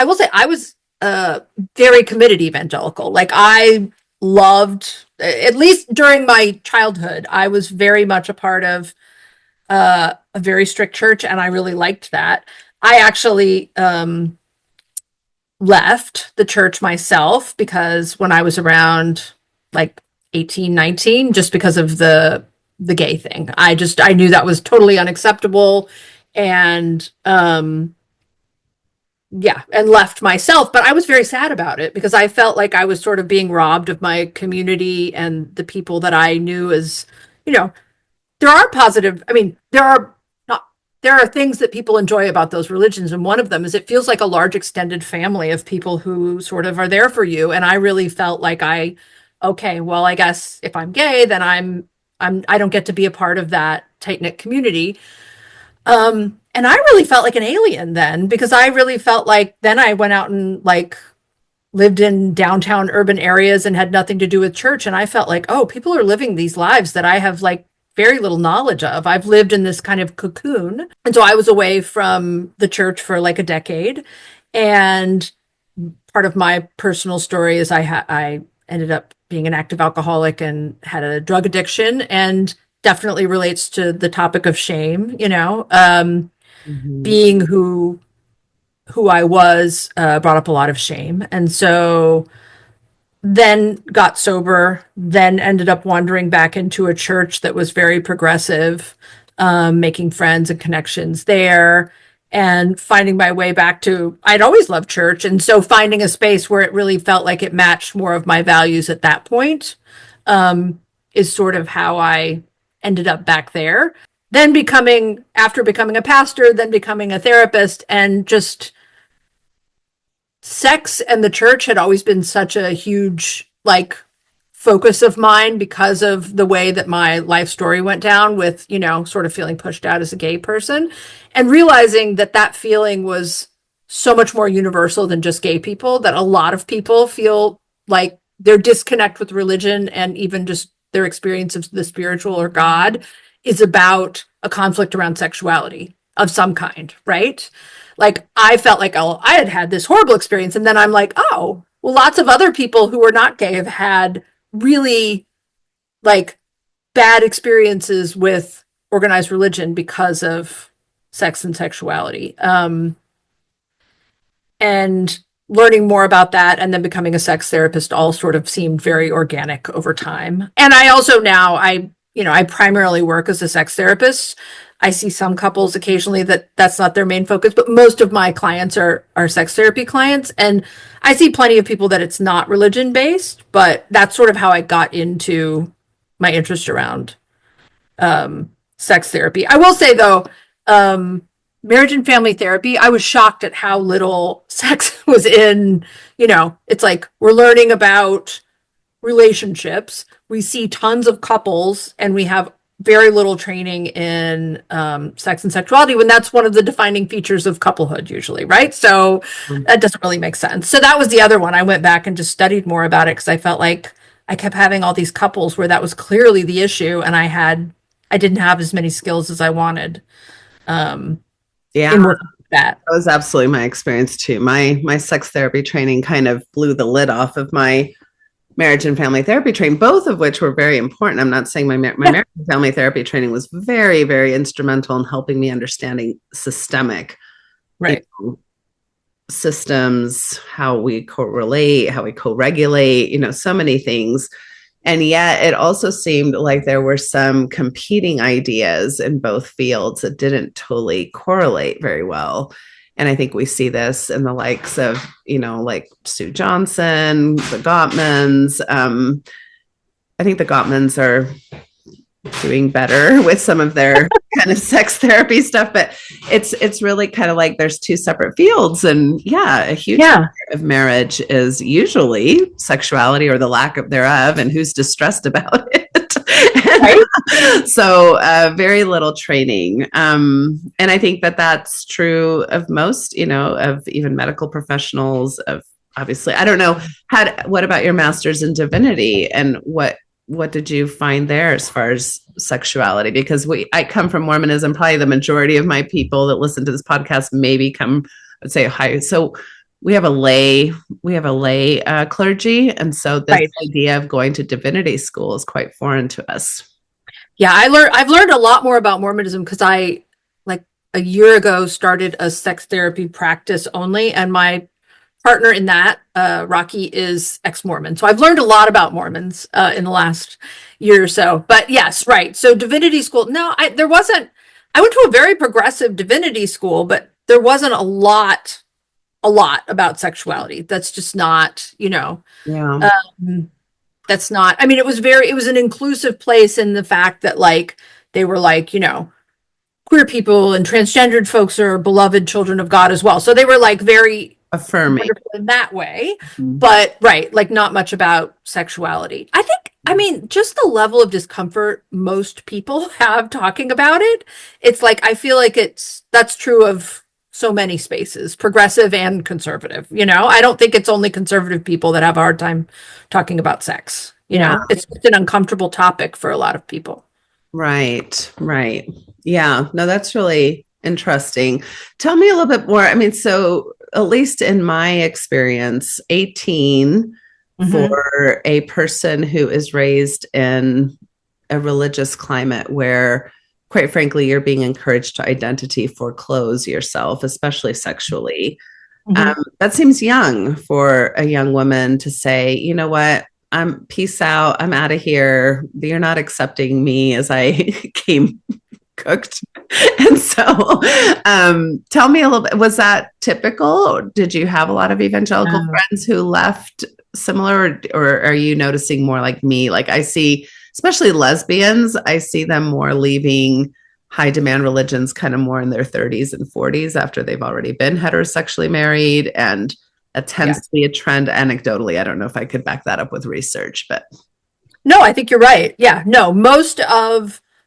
[SPEAKER 2] will say I was very committed evangelical. Like I loved, at least during my childhood, I was very much a part of a very strict church, and I really liked that. I actually left the church myself because when I was around like 18, 19, just because of the gay thing. I knew that was totally unacceptable and and left myself. But I was very sad about it because I felt like I was sort of being robbed of my community and the people that I knew as, there are positive, there are things that people enjoy about those religions. And one of them is it feels like a large extended family of people who sort of are there for you. And I really felt like okay, well, I guess if I'm gay, then I don't get to be a part of that tight-knit community. And I really felt like an alien then, because I really felt like then I went out and like lived in downtown urban areas and had nothing to do with church. And I felt like, oh, people are living these lives that I have like very little knowledge of. I've lived in this kind of cocoon. And so I was away from the church for like a decade. And part of my personal story is I ended up being an active alcoholic and had a drug addiction, and definitely relates to the topic of shame, being who who I was brought up a lot of shame. And so then got sober, then ended up wandering back into a church that was very progressive, making friends and connections there, and finding my way back to, I'd always loved church. And so finding a space where it really felt like it matched more of my values at that point is sort of how I ended up back there. Then after becoming a pastor, then becoming a therapist, and just sex and the church had always been such a huge focus of mine because of the way that my life story went down with, sort of feeling pushed out as a gay person, and realizing that feeling was so much more universal than just gay people, that a lot of people feel like their disconnect with religion and even just their experience of the spiritual or God is about a conflict around sexuality of some kind, right? Like I felt like, oh, I had this horrible experience. And then I'm like, oh, well, lots of other people who are not gay have had really bad experiences with organized religion because of sex and sexuality. And learning more about that and then becoming a sex therapist all sort of seemed very organic over time. And I also now, I primarily work as a sex therapist. I see some couples occasionally that's not their main focus, but most of my clients are sex therapy clients. And I see plenty of people that it's not religion based, but that's sort of how I got into my interest around sex therapy. I will say though, marriage and family therapy, I was shocked at how little sex was in, it's like we're learning about relationships. We see tons of couples and we have very little training in sex and sexuality when that's one of the defining features of couplehood usually, right? So that doesn't really make sense. So that was the other one. I went back and just studied more about it because I felt like I kept having all these couples where that was clearly the issue and I didn't have as many skills as I wanted.
[SPEAKER 1] That was absolutely my experience too. My sex therapy training kind of blew the lid off of my marriage and family therapy training, both of which were very important. I'm not saying my marriage and family therapy training was very, very instrumental in helping me understanding systemic systems, how we correlate, how we co-regulate, so many things. And yet it also seemed like there were some competing ideas in both fields that didn't totally correlate very well. And I think we see this in the likes of, like Sue Johnson, the Gottmans. I think the Gottmans are doing better with some of their kind of sex therapy stuff, but it's really kind of like there's two separate fields. And a huge part of marriage is usually sexuality or the lack of thereof, and who's distressed about it. Right? So very little training. And I think that's true of most, of even medical professionals, of obviously, I don't know, what about your master's in divinity, and what did you find there as far as sexuality? Because I come from Mormonism. Probably the majority of my people that listen to this podcast maybe come, I'd say, high. So we have a lay clergy, and so this idea of going to divinity school is quite foreign to us.
[SPEAKER 2] Yeah, I've learned a lot more about Mormonism because I, a year ago, started a sex therapy practice only, and my partner in that, Rocky, is ex-Mormon. So I've learned a lot about Mormons in the last year or so. But yes, right. So divinity school. No, I went to a very progressive divinity school, but there wasn't a lot about sexuality. That's just not, that's not, I mean, it was an inclusive place in the fact that they were queer people and transgendered folks are beloved children of God as well. So they were very
[SPEAKER 1] affirming
[SPEAKER 2] in that way, but not much about sexuality. I mean, just the level of discomfort most people have talking about it. It's I feel like that's true of so many spaces, progressive and conservative. I don't think it's only conservative people that have a hard time talking about sex. It's an uncomfortable topic for a lot of people. Right.
[SPEAKER 1] Yeah, no, that's really interesting. Tell me a little bit more. I mean, so at least in my experience, 18 for a person who is raised in a religious climate where, quite frankly, you're being encouraged to identity foreclose yourself, especially sexually. That seems young for a young woman to say, you know what, I'm peace out. I'm out of here. You're not accepting me as I came cooked. And so tell me a little bit, was that typical? Did you have a lot of evangelical friends who left similar, or are you noticing more like me? Like I see, especially lesbians, I see them more leaving high demand religions kind of more in their 30s and 40s after they've already been heterosexually married. And that tends to be a trend anecdotally. I don't know if I could back that up with research, but.
[SPEAKER 2] No, I think you're right. Yeah, no,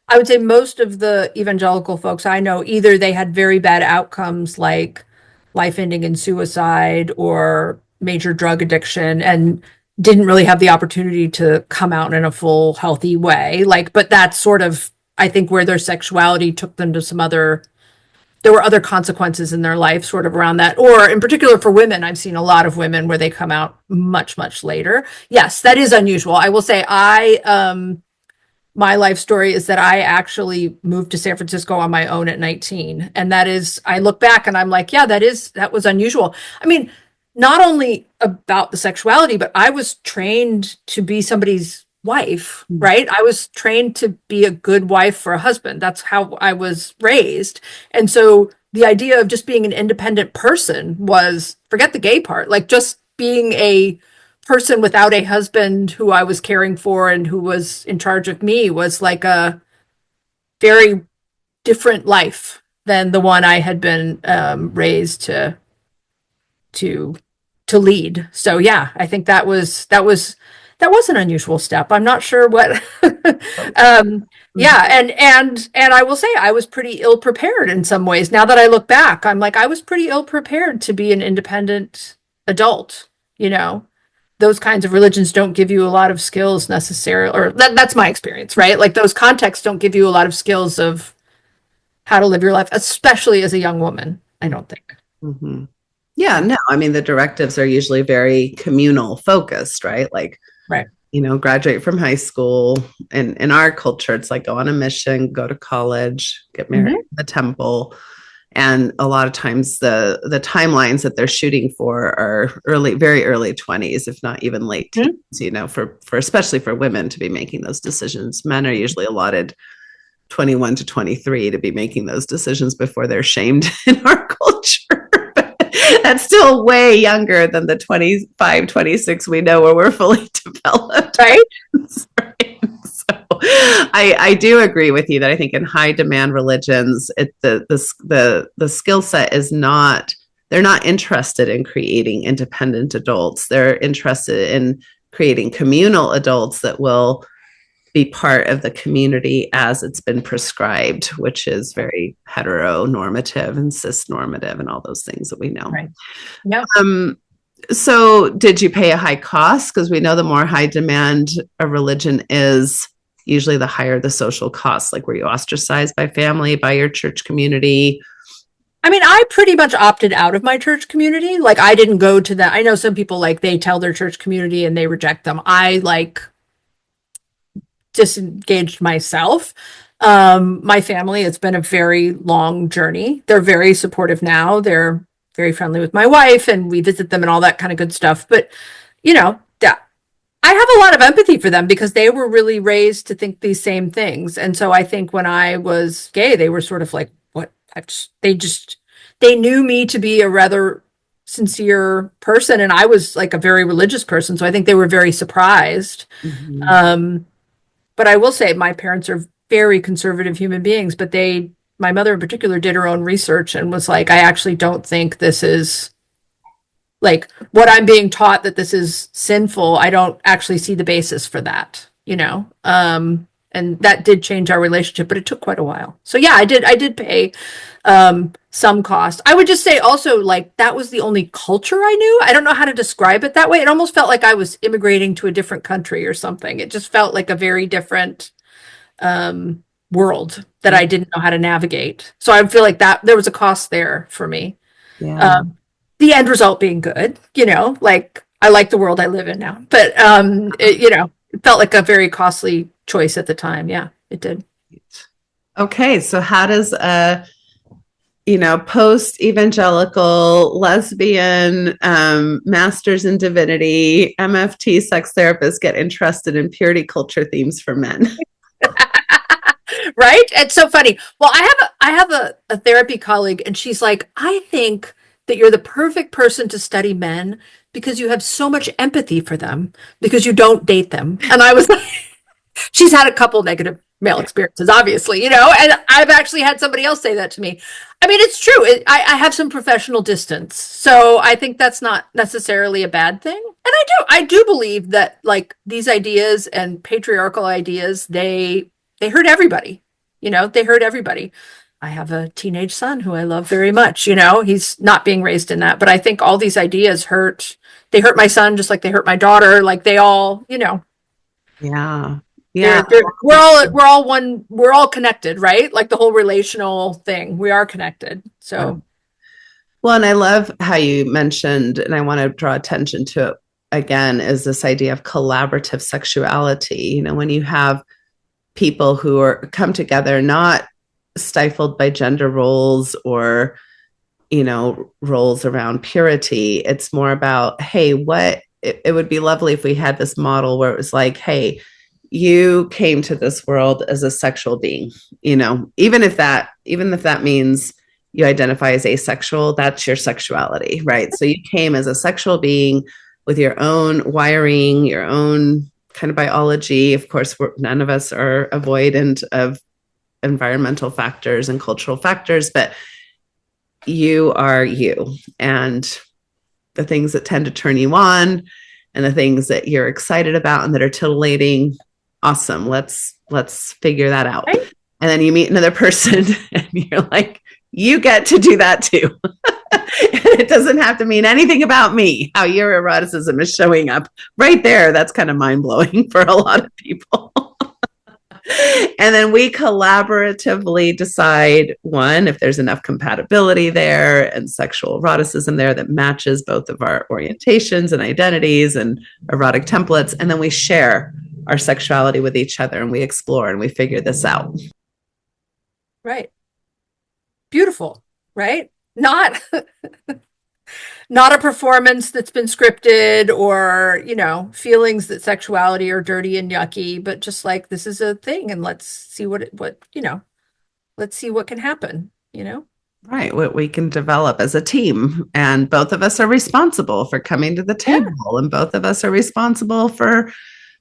[SPEAKER 2] I would say most of the evangelical folks I know, either they had very bad outcomes like life ending in suicide or major drug addiction and didn't really have the opportunity to come out in a full healthy way. Like, but that's sort of, I think, where their sexuality took them to there were other consequences in their life sort of around that. Or in particular for women, I've seen a lot of women where they come out much, much later. Yes, that is unusual. I will say my life story is that I actually moved to San Francisco on my own at 19. And that is, I look back and I'm like, yeah, that was unusual. I mean, not only about the sexuality, but I was trained to be somebody's wife, right? I was trained to be a good wife for a husband. That's how I was raised. And so the idea of just being an independent person was, forget the gay part, like just being a person without a husband who I was caring for and who was in charge of me was like a very different life than the one I had been raised to lead. So yeah, I think that was an unusual step. I'm not sure what yeah, and I will say I was pretty ill prepared in some ways. Now that I look back, I'm like I was pretty ill prepared to be an independent adult, you know. Those kinds of religions don't give you a lot of skills necessarily, or that's my experience, right? Like those contexts don't give you a lot of skills of how to live your life, especially as a young woman, I don't think.
[SPEAKER 1] Mm-hmm. Yeah, no, I mean, the directives are usually very communal focused, right? Like,
[SPEAKER 2] right.
[SPEAKER 1] You know, graduate from high school. And in our culture, it's like go on a mission, go to college, get married in the temple. And a lot of times the timelines that they're shooting for are very early 20s, if not even late teens, you know, for especially for women to be making those decisions. Men are usually allotted 21 to 23 to be making those decisions before they're shamed in our culture. That's still way younger than the 25, 26 we know where we're fully developed.
[SPEAKER 2] Right?
[SPEAKER 1] Right. So I do agree with you that I think in high demand religions, the skill set is not, they're not interested in creating independent adults. They're interested in creating communal adults that will be part of the community as it's been prescribed, which is very heteronormative and cisnormative and all those things that we know.
[SPEAKER 2] Right. Yeah.
[SPEAKER 1] So did you pay a high cost? Because we know the more high demand a religion is, usually the higher the social costs. Like, were you ostracized by family, by your church community?
[SPEAKER 2] I mean, I pretty much opted out of my church community. Like, I didn't go to that. I know some people, like, they tell their church community and they reject them. I, like, disengaged myself. My family, it's been a very long journey. They're very supportive now. They're very friendly with my wife and we visit them and all that kind of good stuff. But, you know, I have a lot of empathy for them because they were really raised to think these same things. And so I think when I was gay, they were sort of like, what? They knew me to be a rather sincere person. And I was like a very religious person. So I think they were very surprised. But I will say my parents are very conservative human beings, but my mother in particular did her own research and was like, I actually don't think this is like what I'm being taught that this is sinful. I don't actually see the basis for that, you know? And that did change our relationship, but it took quite a while. So yeah, I did pay, some cost. I would just say also like that was the only culture I knew. I don't know how to describe it that way. It almost felt like I was immigrating to a different country or something. It just felt like a very different, world that I didn't know how to navigate. So I feel like that there was a cost there for me.
[SPEAKER 1] Yeah.
[SPEAKER 2] The end result being good, you know, like I like the world I live in now, but, you know, it felt like a very costly choice at the time. Yeah, it did.
[SPEAKER 1] Okay. So how does a post evangelical, lesbian, masters in divinity, MFT sex therapists get interested in purity culture themes for men.
[SPEAKER 2] Right? It's so funny. Well, I have a therapy colleague, and she's like, I think that you're the perfect person to study men because you have so much empathy for them because you don't date them. And I was like, she's had a couple negative male experiences, obviously, and I've actually had somebody else say that to me. I mean, it's true. I have some professional distance, so I think that's not necessarily a bad thing. And I do believe that like these ideas and patriarchal ideas, they hurt everybody. They hurt everybody. I have a teenage son who I love very much. He's not being raised in that, but I think all these ideas hurt. They hurt my son just like they hurt my daughter. Like they all,
[SPEAKER 1] Yeah. Yeah.
[SPEAKER 2] we're all one. We're all connected, right? Like the whole relational thing. We are connected. So.
[SPEAKER 1] Well, and I love how you mentioned, and I want to draw attention to it again, is this idea of collaborative sexuality. When you have people who come together, not stifled by gender roles or, roles around purity. It's more about, hey, it would be lovely if we had this model where it was like, hey, you came to this world as a sexual being, even if that means you identify as asexual, that's your sexuality, right? So you came as a sexual being with your own wiring, your own kind of biology. Of course, none of us are avoidant of environmental factors and cultural factors, but you are you. And the things that tend to turn you on and the things that you're excited about and that are titillating, awesome. Let's figure that out. Right. And then you meet another person and you're like, you get to do that too. It doesn't have to mean anything about me, how your eroticism is showing up right there. That's kind of mind-blowing for a lot of people. And then we collaboratively decide, one, if there's enough compatibility there and sexual eroticism there that matches both of our orientations and identities and erotic templates. And then we share our sexuality with each other and we explore and we figure this out.
[SPEAKER 2] Right. Beautiful, right? Not a performance that's been scripted or, feelings that sexuality are dirty and yucky, but just like, this is a thing and let's see let's see what can happen,
[SPEAKER 1] Right. What we can develop as a team. And both of us are responsible for coming to the table. Yeah. And both of us are responsible for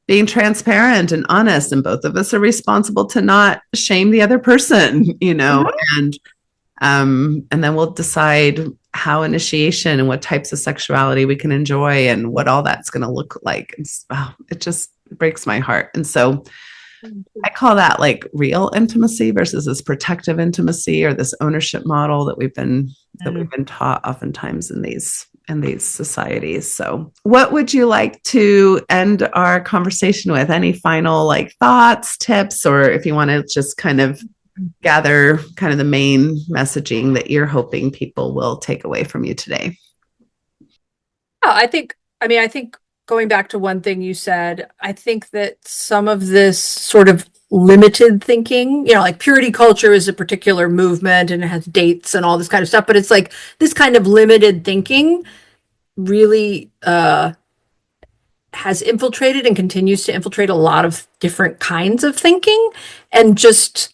[SPEAKER 1] being transparent and honest. And both of us are responsible to not shame the other person, mm-hmm. And then we'll decide how initiation and what types of sexuality we can enjoy and what all that's going to look like. It just breaks my heart. And so I call that like real intimacy versus this protective intimacy or this ownership model that we've been taught oftentimes in these societies. So what would you like to end our conversation with? Any final thoughts, tips, or if you want to just kind of gather kind of the main messaging that you're hoping people will take away from you today?
[SPEAKER 2] I think going back to one thing you said, I think that some of this sort of limited thinking, like purity culture is a particular movement and it has dates and all this kind of stuff, but it's like this kind of limited thinking really has infiltrated and continues to infiltrate a lot of different kinds of thinking, and just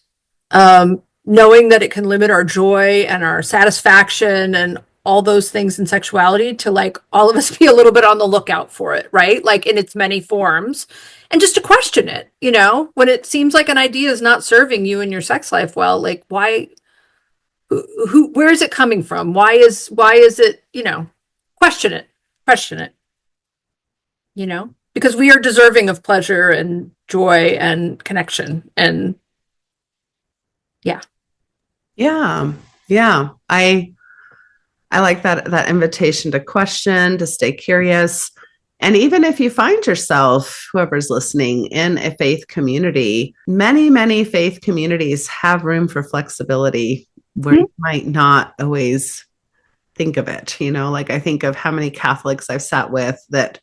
[SPEAKER 2] knowing that it can limit our joy and our satisfaction and all those things in sexuality, to all of us be a little bit on the lookout for it, right? Like in its many forms, and just to question it, when it seems like an idea is not serving you in your sex life well, why, where is it coming from? Why is it, question it, because we are deserving of pleasure and joy and connection. And
[SPEAKER 1] Yeah. I like that invitation to question, to stay curious. And even if you find yourself, whoever's listening, in a faith community, many faith communities have room for flexibility where you might not always think of it. I think of how many Catholics I've sat with that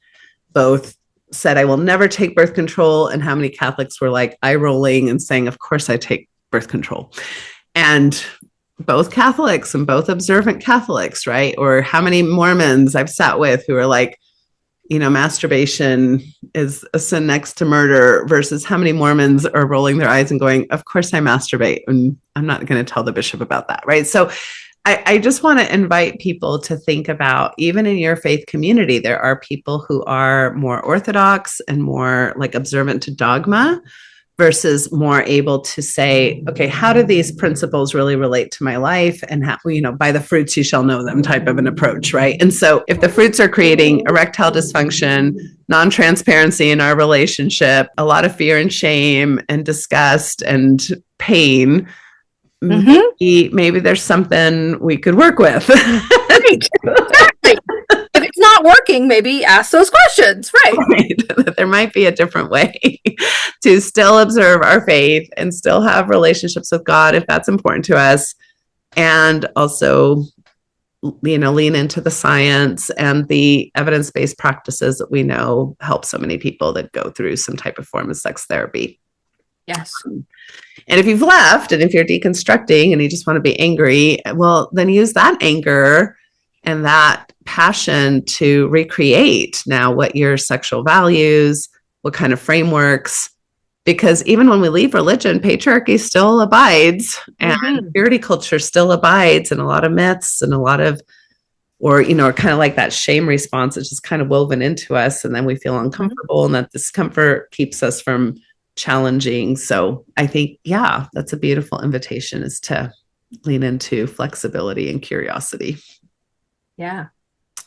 [SPEAKER 1] both said, I will never take birth control, and how many Catholics were eye rolling and saying, of course I take birth control. And both Catholics and both observant Catholics, right? Or how many Mormons I've sat with who are like, masturbation is a sin next to murder, versus how many Mormons are rolling their eyes and going, of course I masturbate, and I'm not going to tell the bishop about that, right? So I just want to invite people to think about, even in your faith community, there are people who are more orthodox and more like observant to dogma, versus more able to say, okay, how do these principles really relate to my life? And how, by the fruits you shall know them type of an approach, right? And so if the fruits are creating erectile dysfunction, non-transparency in our relationship, a lot of fear and shame and disgust and pain, maybe there's something we could work with.
[SPEAKER 2] Right. Exactly. If it's not working, maybe ask those questions, right?
[SPEAKER 1] That there might be a different way to still observe our faith and still have relationships with God if that's important to us, and also, lean into the science and the evidence-based practices that we know help so many people that go through some type of form of sex therapy.
[SPEAKER 2] Yes.
[SPEAKER 1] And if you've left and if you're deconstructing and you just want to be angry, well, then use that anger and that passion to recreate now what your sexual values, what kind of frameworks, because even when we leave religion, patriarchy still abides, and purity culture still abides, and a lot of myths and a lot of, or, kind of like that shame response is just kind of woven into us. And then we feel uncomfortable, and that discomfort keeps us from challenging. So I think, that's a beautiful invitation, is to lean into flexibility and curiosity.
[SPEAKER 2] Yeah.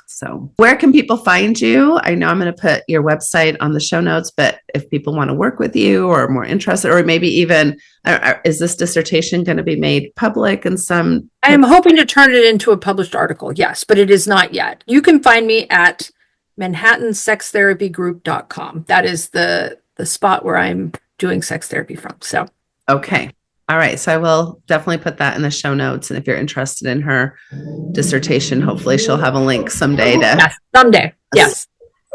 [SPEAKER 1] So where can people find you? I know I'm going to put your website on the show notes, but if people want to work with you or are more interested, or maybe even, is this dissertation going to be made public in some?
[SPEAKER 2] I am hoping to turn it into a published article. Yes, but it is not yet. You can find me at manhattansextherapygroup.com. That is the spot where I'm doing sex therapy from. So, okay.
[SPEAKER 1] All right. So I will definitely put that in the show notes. And if you're interested in her dissertation, hopefully she'll have a link someday
[SPEAKER 2] Yes.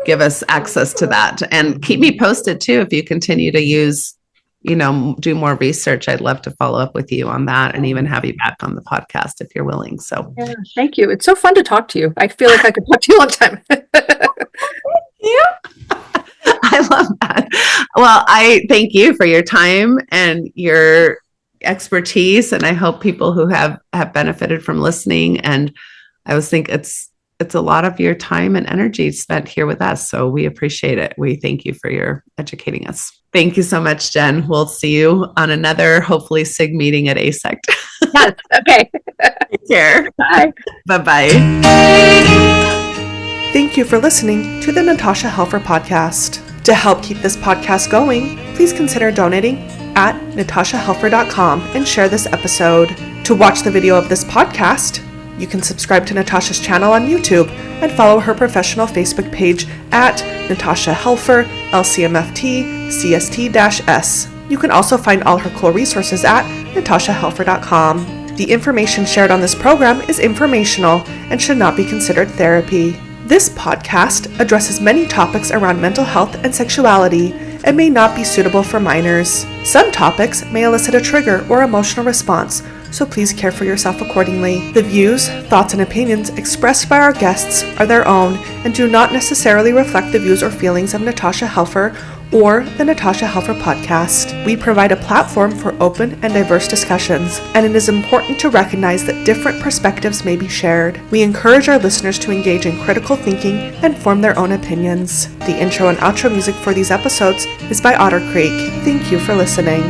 [SPEAKER 1] Give us access to that, and keep me posted too. If you continue to use, do more research, I'd love to follow up with you on that and even have you back on the podcast if you're willing. So
[SPEAKER 2] thank you. It's so fun to talk to you. I feel like I could talk to you a long time.
[SPEAKER 1] Yeah. I love that. Well, I thank you for your time and your expertise, and I hope people who have benefited from listening. And I always think it's a lot of your time and energy spent here with us, so we appreciate it. We thank you for your educating us. Thank you so much, Jen. We'll see you on another, hopefully, SIG meeting at ASECT.
[SPEAKER 2] Yes. Okay.
[SPEAKER 1] Take care.
[SPEAKER 2] Bye.
[SPEAKER 1] Bye-bye.
[SPEAKER 3] Thank you for listening to the Natasha Helfer Podcast. To help keep this podcast going, please consider donating at natashahelfer.com and share this episode. To watch the video of this podcast, you can subscribe to Natasha's channel on YouTube and follow her professional Facebook page at Natasha Helfer, LCMFT, CST-S. You can also find all her cool resources at natashahelfer.com. The information shared on this program is informational and should not be considered therapy. This podcast addresses many topics around mental health and sexuality and may not be suitable for minors. Some topics may elicit a trigger or emotional response, so please care for yourself accordingly. The views, thoughts, and opinions expressed by our guests are their own and do not necessarily reflect the views or feelings of Natasha Helfer or the Natasha Helfer Podcast. We provide a platform for open and diverse discussions, and it is important to recognize that different perspectives may be shared. We encourage our listeners to engage in critical thinking and form their own opinions. The intro and outro music for these episodes is by Otter Creek. Thank you for listening.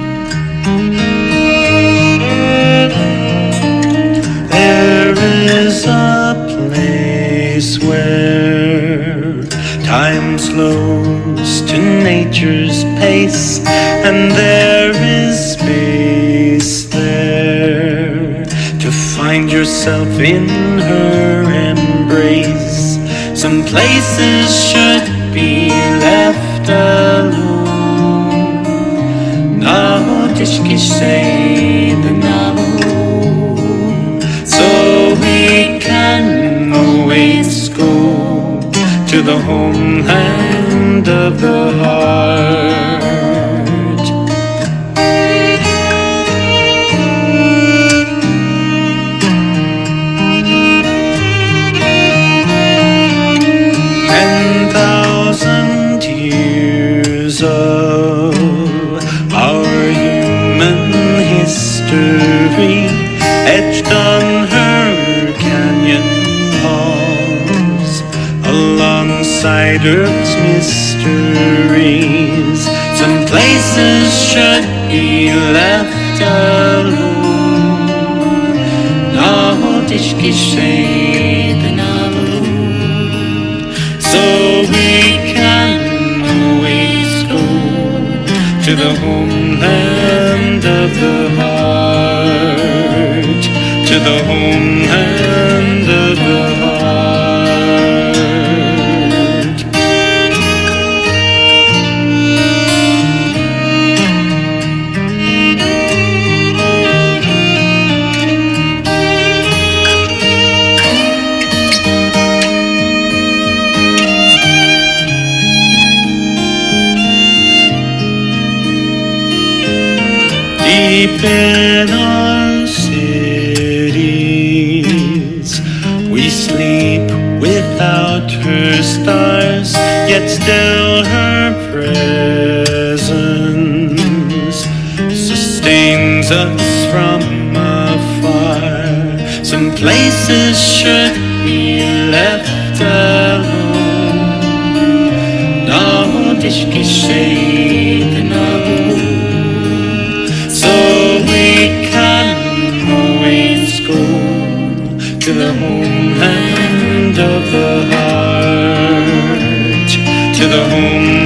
[SPEAKER 4] There is a place where time slows to nature's pace, and there is space there to find yourself in her embrace. Some places should be left alone. Now tishki say the now, so we can always go to the homeland of the heart. hide earth's mysteries. Some places should be left alone. Något geschehen alone. So we can always go to the homeland of the heart, to the homeland of the heart. Deep in our cities, we sleep without her stars, yet still her presence sustains us from afar. Some places should be left alone. Något geschehen alone. So we can always go to the homeland of the heart, to the home